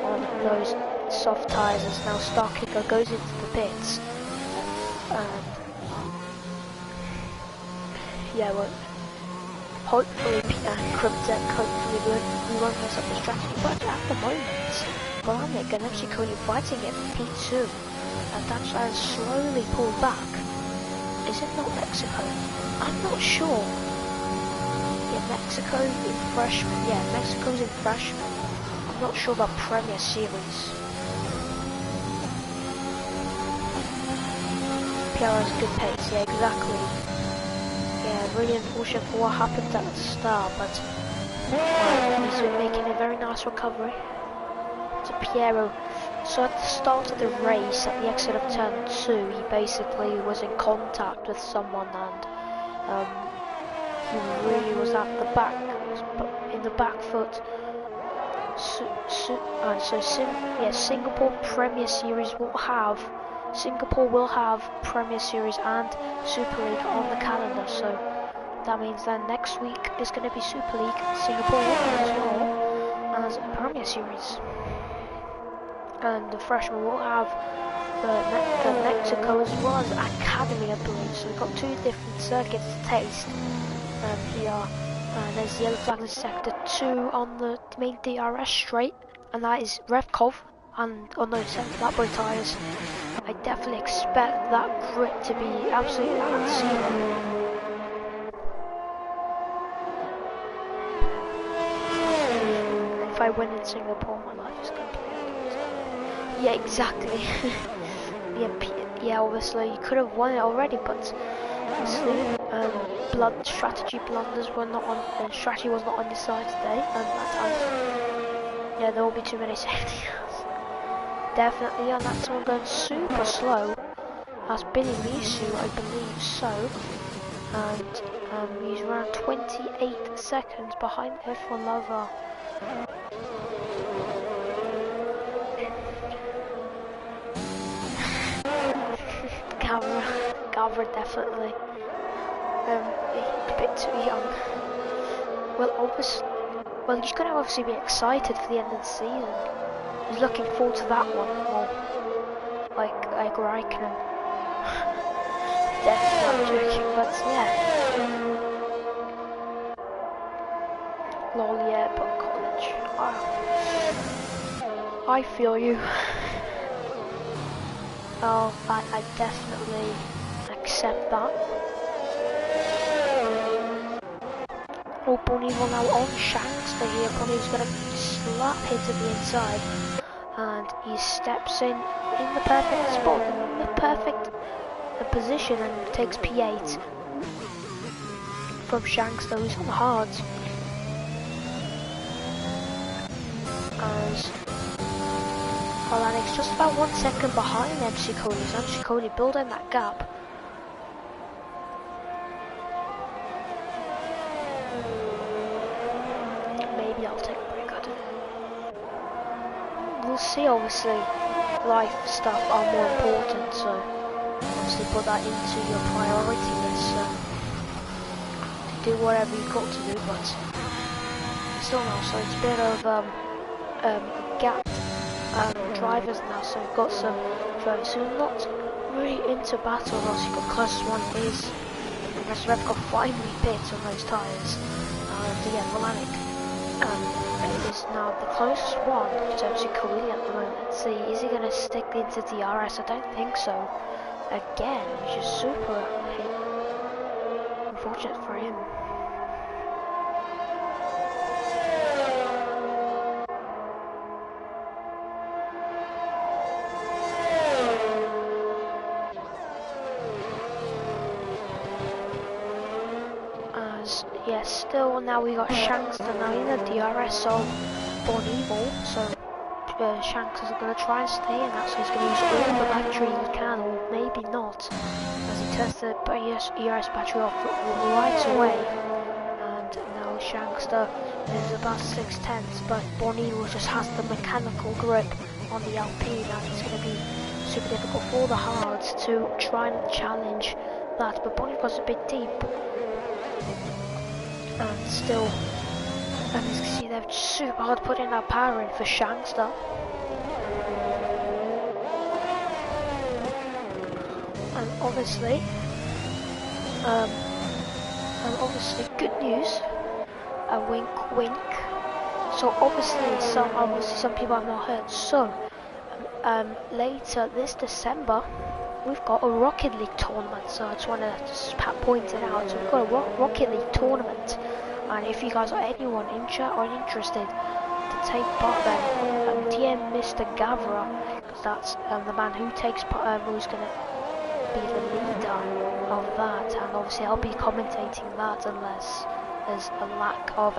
on those soft tyres as now Starkicker goes into the pits. Yeah, well, hopefully Cryptek, hopefully we won't mess up the strategy, but at the moment, Bolanek and MC Cody fighting it for P2, and that's slowly pulled back. Is it not Mexico? I'm not sure. Yeah, Mexico in freshman. Yeah, Mexico's in freshman. I'm not sure about Premier Series. Pierre has a good pace, yeah, exactly. Yeah, really unfortunate for what happened at the start, but he's been making a very nice recovery. To Piero. So at the start of the race, at the exit of turn 2, he basically was in contact with someone, and he really was at the back, in the back foot. Singapore Premier Series Singapore will have Premier Series and Super League on the calendar, so that means then next week is going to be Super League Singapore as well as Premier Series. And the freshmen will have Mexico as well as Academy, I believe. So we've got two different circuits to taste here. There's the yellow flag in sector 2 on the main DRS straight, and that is Revkov, and on those 7th lap boy tyres. I definitely expect that grip to be absolutely at zero. If I win in Singapore, my life is complete. Yeah, exactly. Yeah, obviously you could have won it already, but obviously strategy blunders were not on, and strategy was not on your side today, and that time, yeah, there will be too many safety cars. Definitely, and that's one going super slow. That's Billy Lisu, I believe so, and he's around 28 seconds behind F1 Lover. Gavra definitely. A bit too young. Well, he's going to obviously be excited for the end of the season. He's looking forward to that one more. Like Raikkonen. Definitely not joking, but yeah. Lol, yeah, but college. Wow. I feel you. Oh, I definitely accept that. Oh, Bonnie will now on Shanks for here. Bonnie's going to slap him to the inside. And he steps in the perfect spot, in the perfect position, and takes P8 from Shanks, though he's on the hards. As Holanik's just about 1 second behind MC Cody. MC Cody building that gap. Maybe I'll take a break, I don't know. We'll see, obviously. Life stuff are more important, so obviously put that into your priority list. To do whatever you've got to do, but still now, so it's a bit of gap. Drivers now, so we've got some drivers who are not really into battle. Also, you've got closest one is Revkov finally pits on those tyres, and again Volanik is now the closest one to MC Cody at the moment. Let's see, is he going to stick into DRS? I don't think so. Again, which is super unfortunate for him. now we got Shankster now in the DRS of Born Evil, so Shanks is going to try and stay in that, so he's going to use all the battery he can, or maybe not, as he turns the ERS battery off right away. And now Shankster is about 6/10, but Born Evil just has the mechanical grip on the LP. Now it's going to be super difficult for the hards to try and challenge that, but Born Evil goes a bit deep. And still, as you can see, they're super hard putting that power in for Shankster. And obviously, good news. A wink, wink. So obviously, some people have not heard. So later this December, we've got a Rocket League tournament. So I just want to point it out. So we've got a Rocket League tournament. And if you guys are anyone interested to take part, then DM Mr. Gavra, because that's the man who takes part, who's going to be the leader of that. And obviously I'll be commentating that unless there's a lack of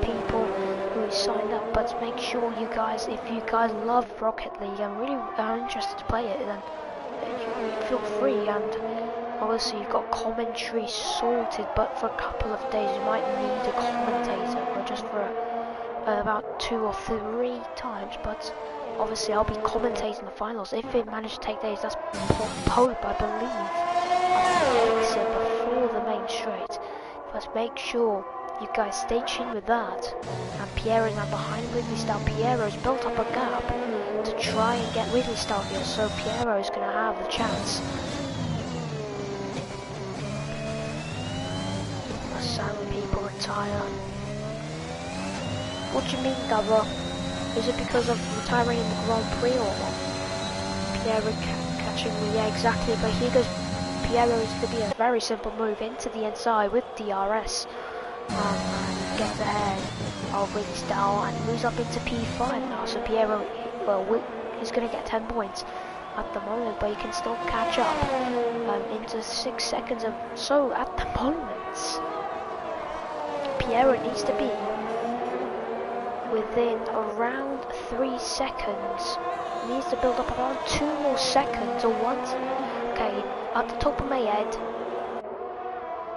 people who signed up. But make sure you guys, if you guys love Rocket League and really are interested to play it, then you feel free. And obviously you've got commentary sorted, but for a couple of days you might need a commentator, or just for about 2 or 3 times. But obviously I'll be commentating the finals. If it managed to take days, that's Pope, I believe. I'll fix it before the main straight. But make sure you guys stay tuned with that. And Pierro's now behind Ridley Style. Pierro's built up a gap to try and get Ridley Style here, so Pierro's going to have the chance. Some people retire. What do you mean, Gavra? Is it because of retiring in the Grand Prix, or what? Pierro catching me? Yeah, exactly. But here goes Pierro. Is going to be a very simple move into the inside with DRS. And gets ahead of Ridley Style and moves up into P5 now. So Pierro is going to get 10 points at the moment, but he can still catch up into 6 seconds. So at the moment, Pierro needs to be within around 3 seconds. He needs to build up around 2 more seconds or 1. Okay, at the top of my head,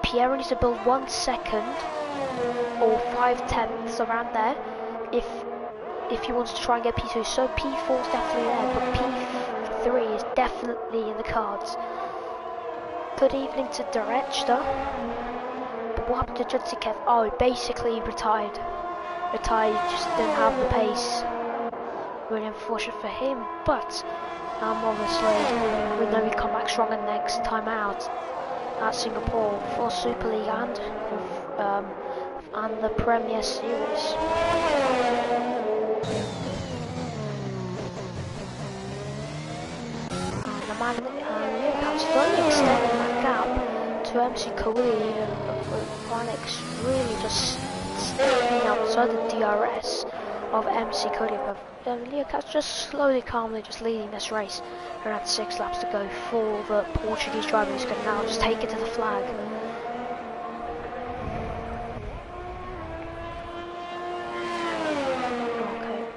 Pierro needs to build 1 second or 5/10 around there if he wants to try and get P2. So P4 is definitely there, but P3 is definitely in the cards. Good evening to Director. But what happened to Judson Kev? Oh, he basically retired. He just didn't have the pace. Really unfortunate for him, but obviously we know he come back stronger next time out at Singapore for Super League and the Premier Series. And the man slowly extending that gap to MC Cody. Alex really just stepping outside the DRS of MC Cody, but Leocat's just slowly, calmly just leading this race. Around 6 laps to go for the Portuguese driver, who's going to now just take it to the flag.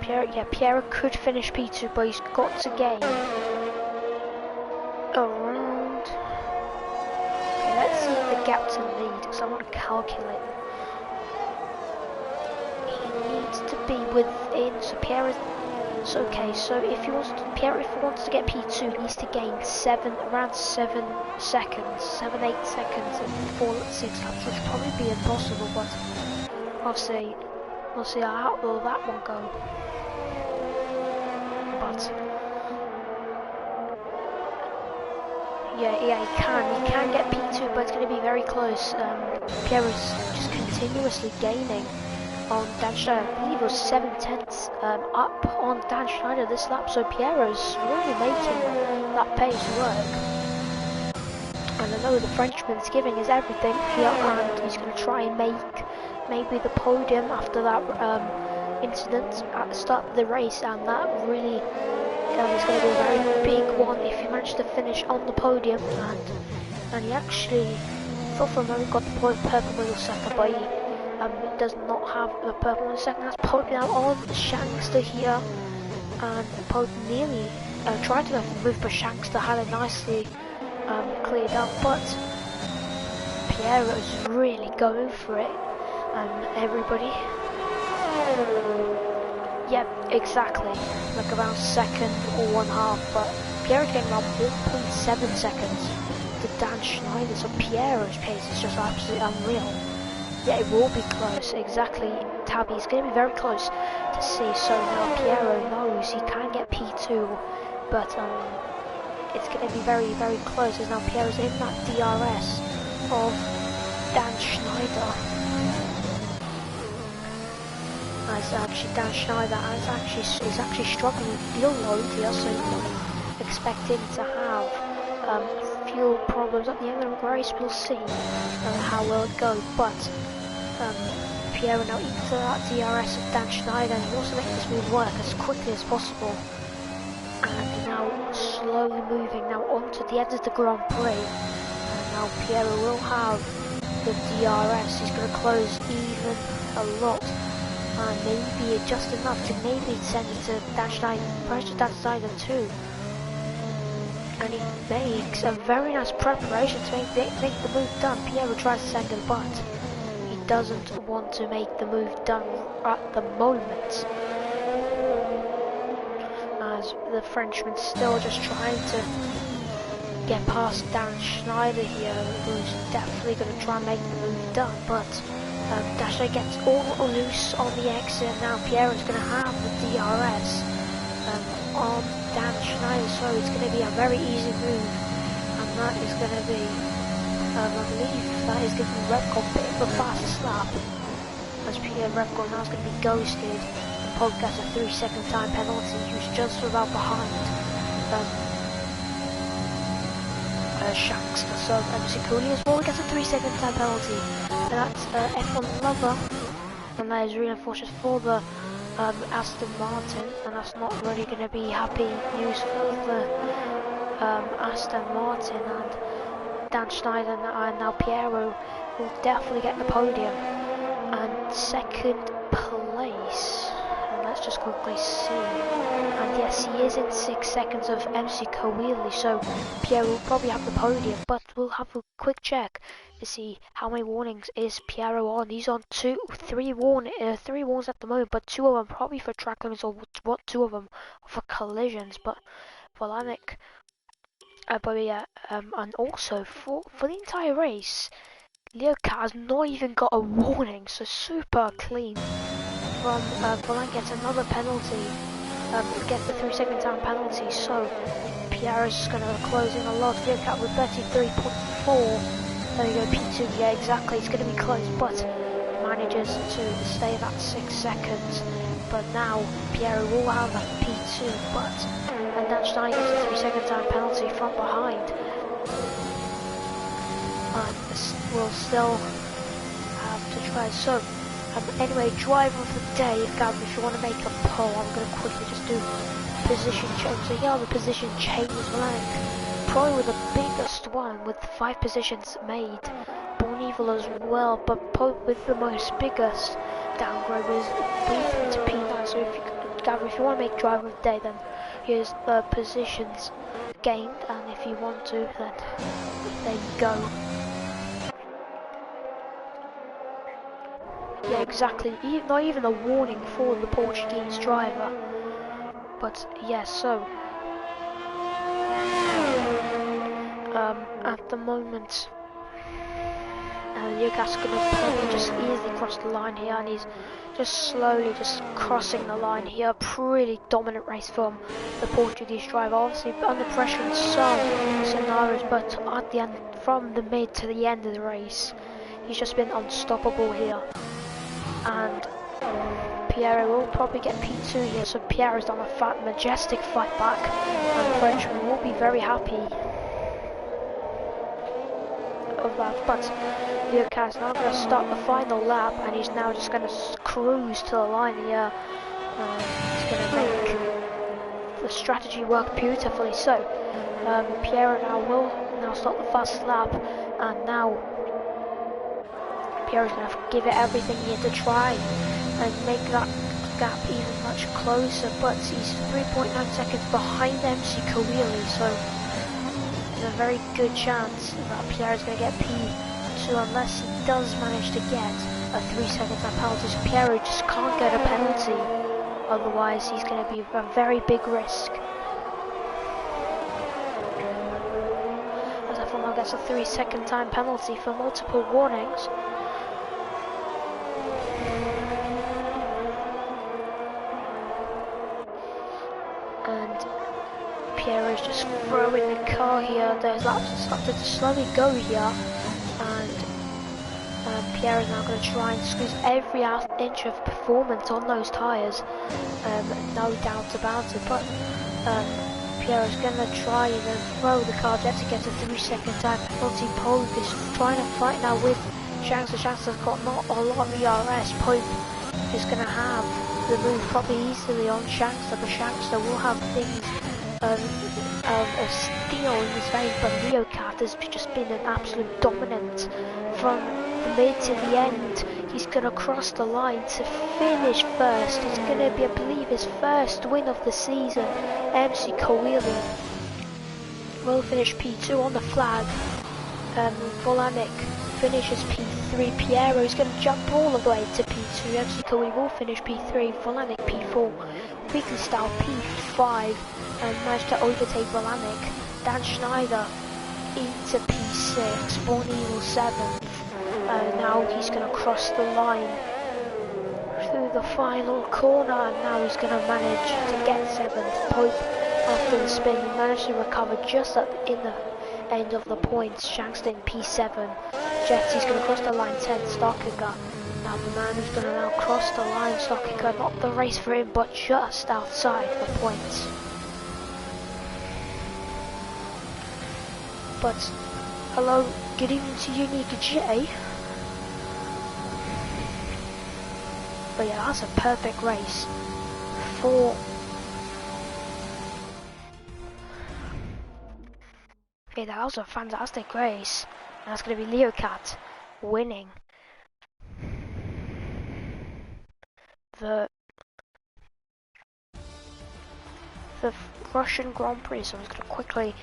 Okay, Pierre could finish P2, but he's got to gain around. Okay, let's see the gap to lead, because I want to calculate. To be within, so Pierre is okay. So if he wants to, Pierre, if he wants to get P2, he needs to gain around 7 seconds, 7-8 seconds in 4-6 laps, which would probably be impossible. But obviously, we'll see how will that one go. But yeah, he can get P2, but it's going to be very close. Pierre is just continuously gaining on Dan Schneider. I believe it was 7/10 up on Dan Schneider this lap, so Pierro's really making that pace work. And I know the Frenchman's giving his everything here, and he's going to try and make maybe the podium after that incident at the start of the race, and that really is going to be a very big one if he manages to finish on the podium. And he actually thought for a moment got the purple millisecond, but he does not have the purple millisecond. That's Pope now on Shankster here, and Pope nearly tried to go for the move, but Shankster had it nicely cleared up, but Piero's really going for it, and everybody. Yep, exactly, like around second or 1/2, but Piero's getting around 1.7 seconds to Dan Schneider, so Piero's pace is just absolutely unreal. Yeah, it will be close, exactly, Tabby is going to be very close to see, so now Piero knows he can get P2, but it's going to be very, very close, as now Piero's in that DRS of Dan Schneider. As actually Dan Schneider is actually struggling with fuel load here, so not expecting to have fuel problems at the end of the race. We'll see how well it goes, but Piero now into that DRS of Dan Schneider, and he wants to make this move work as quickly as possible. And now slowly moving now onto the end of the Grand Prix, and now Piero will have the DRS. He's going to close even a lot. And maybe just enough to maybe send it to Dan Schneider, pressure Dan Schneider too. And he makes a very nice preparation to make the move done. Piero tries to send it, but he doesn't want to make the move done at the moment. As the Frenchman's still just trying to get past Dan Schneider here, who's definitely going to try and make the move done, but Dasher gets all loose on the exit, and now Piero's going to have the DRS on Dan Schneider, so it's going to be a very easy move, and that is going to be, I believe, that is giving Revcon a bit of a fast slap, as Revcon now is going to be ghosted, and Pog gets a 3-second time penalty, who's just about behind Shankster, so MC Cooley as well gets a 3-second time penalty. And that's F1 Lover, and that is really unfortunate for the Aston Martin, and that's not really going to be happy news for the Aston Martin, and Dan Schneider and now Piero will definitely get the podium, and second place, and let's just quickly see, and yes, he is in 6 seconds of MC Cooley, so Piero will probably have the podium, but we'll have a quick check to see how many warnings is Piero on. He's on three warnings at the moment, but 2 of them probably for track limits, or 2 of them for collisions, but Volanic, but yeah, and also for the entire race, Leo Cat has not even got a warning, so super clean from Volanic gets another penalty, gets the 3-second time penalty, so Piero's just going to close in a lot. Leo Cat with 33.4. There you go, P2, yeah, exactly, it's going to be close, but manages to stay that 6 seconds. But now, Piero will have that P2, and Dan Schneider gets a 3-second time penalty from behind. And we'll still have to try. So, anyway, driver of the day, Gavra, if you want to make a poll, I'm going to quickly just do position change. So here are the position changes, probably with the biggest one with 5 positions made. Born Evil as well, but probably with the most biggest downgrade was P3 to P9. So if you, Gavra, if you want to make driver of the day, then here's the positions gained, and if you want to, then there you go. Yeah, exactly. Not even a warning for the Portuguese driver. But yeah, so at the moment, Lucas gonna probably just easily cross the line here, and he's just slowly just crossing the line here. Pretty dominant race from the Portuguese driver, obviously under pressure in some scenarios, but at the end, from the mid to the end of the race, he's just been unstoppable here. And Piero will probably get P2 here, so Piero's done a fat, majestic fight back, and the Frenchman will be very happy of that. But Lucas now going to start the final lap, and he's now just going to cruise to the line here. He's going to make the strategy work beautifully. So Piero now will start the fast lap, and now Pierre's going to give it everything here to try and make that gap even much closer, but he's 3.9 seconds behind MC Kawili, so there's a very good chance that Pierre is going to get P2 unless he does manage to get a 3-second time penalty. So Pierre just can't get a penalty, otherwise he's going to be a very big risk. As everyone now gets a 3-second time penalty for multiple warnings. And Pierre is just throwing the car here. Those laps started to slowly go here, and Pierre is now going to try and squeeze every inch of performance on those tyres. No doubt about it. But Pierre is going to try and then throw the car there to get a 3-second time penalty. Pope is trying to fight now with Shanks. Shanks has got not a lot of ERS. Pope is going to have the move probably easily on Shankster, but Shankster will have things of steel in his veins, but Leocat has just been an absolute dominant from the mid to the end. He's going to cross the line to finish first. It's going to be, I believe, his first win of the season. MC Kawili will finish P2 on the flag. Volanik finishes P3. Piero is going to jump all the way to P2. MC Kawili will finish P3. Volanik P4. Weekly Style P5. And managed to overtake Volanik. Dan Schneider into P6. Born Evil 7th. Now he's going to cross the line through the final corner, and now he's going to manage to get 7th. Pope, after the spin, he managed to recover just in the end of the points. Shankster in P7. Jetsy's going to cross the line 10th. Starkinger. Now the man who's going to now cross the line. Starkinger, not the race for him, but just outside the points. But hello, good evening to Unique J. But yeah, that's a perfect race for... Okay, that was a fantastic race. And that's going to be Leocat winning the Russian Grand Prix. So I'm just going to quickly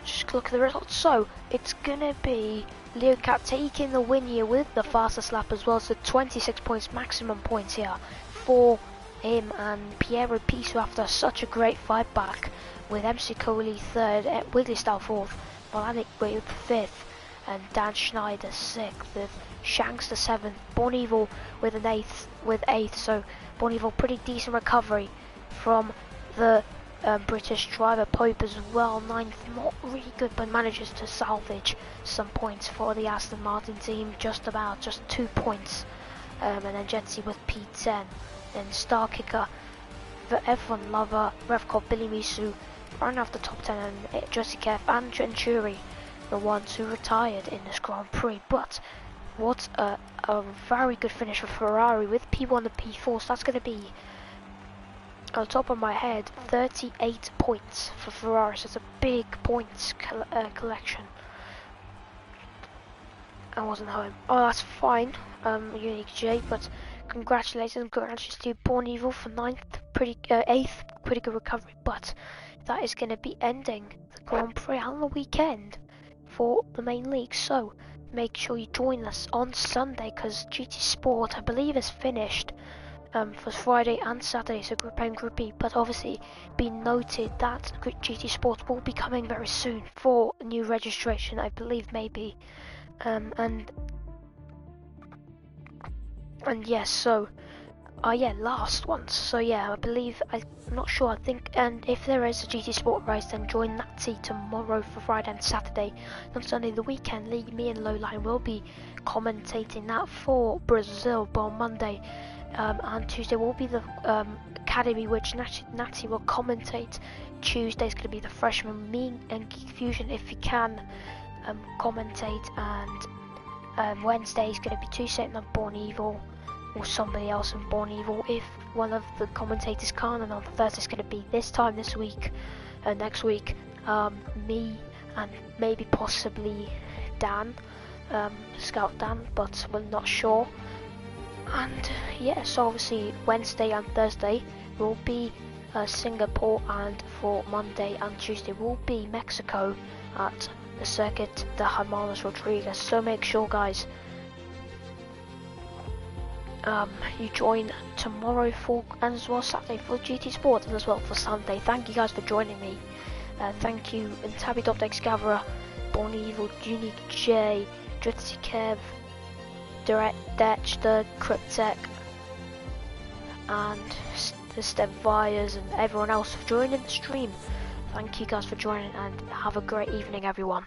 just look at the results. So it's going to be Leocat taking the win here with the fastest lap as well, so 26 points, maximum points here for him, and Piero Piso after such a great fight back with MC Coley 3rd, Wiggly Style 4th, Volanik with 5th, and Dan Schneider 6th, with Shanks the 7th, Born Evil with an 8th, so Born Evil pretty decent recovery from the British driver. Pope as well, 9th, not really good, but manages to salvage some points for the Aston Martin team, just 2 points. And then Jetsy with P10, then Starkicker, the F1 lover, Revcop, Billy Misu, running off the top 10, and Jesse Kev and Genturi, the ones who retired in this Grand Prix. But what a very good finish for Ferrari with P1 and P4, so that's going to be, on top of my head, 38 points for Ferrari, so it's a big points collection. I wasn't home. Oh, that's fine, Unique J, but congratulations to Born Evil for 9th, 8th, pretty good recovery, but that is going to be ending the Grand Prix on the weekend for the main league, so make sure you join us on Sunday, because GT Sport, I believe, is finished for Friday and Saturday, so Group A and Group B, but obviously be noted that GT Sport will be coming very soon for new registration, I believe, maybe, and yes, so yeah, last ones, so yeah, I believe, I'm not sure, I think, and if there is a GT Sport race, then join Natty tomorrow for Friday and Saturday. On Sunday, the weekend league, me and Lowline will be commentating that for Brazil, but on Monday and Tuesday will be the Academy, which Natty will commentate. Tuesday's going to be the freshman, me and Geek Fusion, if he can, commentate, and Wednesday's going to be Tuesday and Born Evil, or somebody else in Born Evil if one of the commentators can't, and on Thursday's going to be this week, next week, me and maybe possibly Dan, Scout Dan, but we're not sure. And yeah, so obviously Wednesday and Thursday will be Singapore, and for Monday and Tuesday will be Mexico at the circuit de Hermanos Rodriguez. So make sure, guys, you join tomorrow for, and as well Saturday for GT Sport, and as well for Sunday. Thank you guys for joining me. Thank you, and Tabby Doptex, Gavra, Bon Evil, Unique J, Dritzy Kev, Direct Detch, the Cryptech, and the Step Vyers, and everyone else for joining the stream. Thank you guys for joining, and have a great evening, everyone.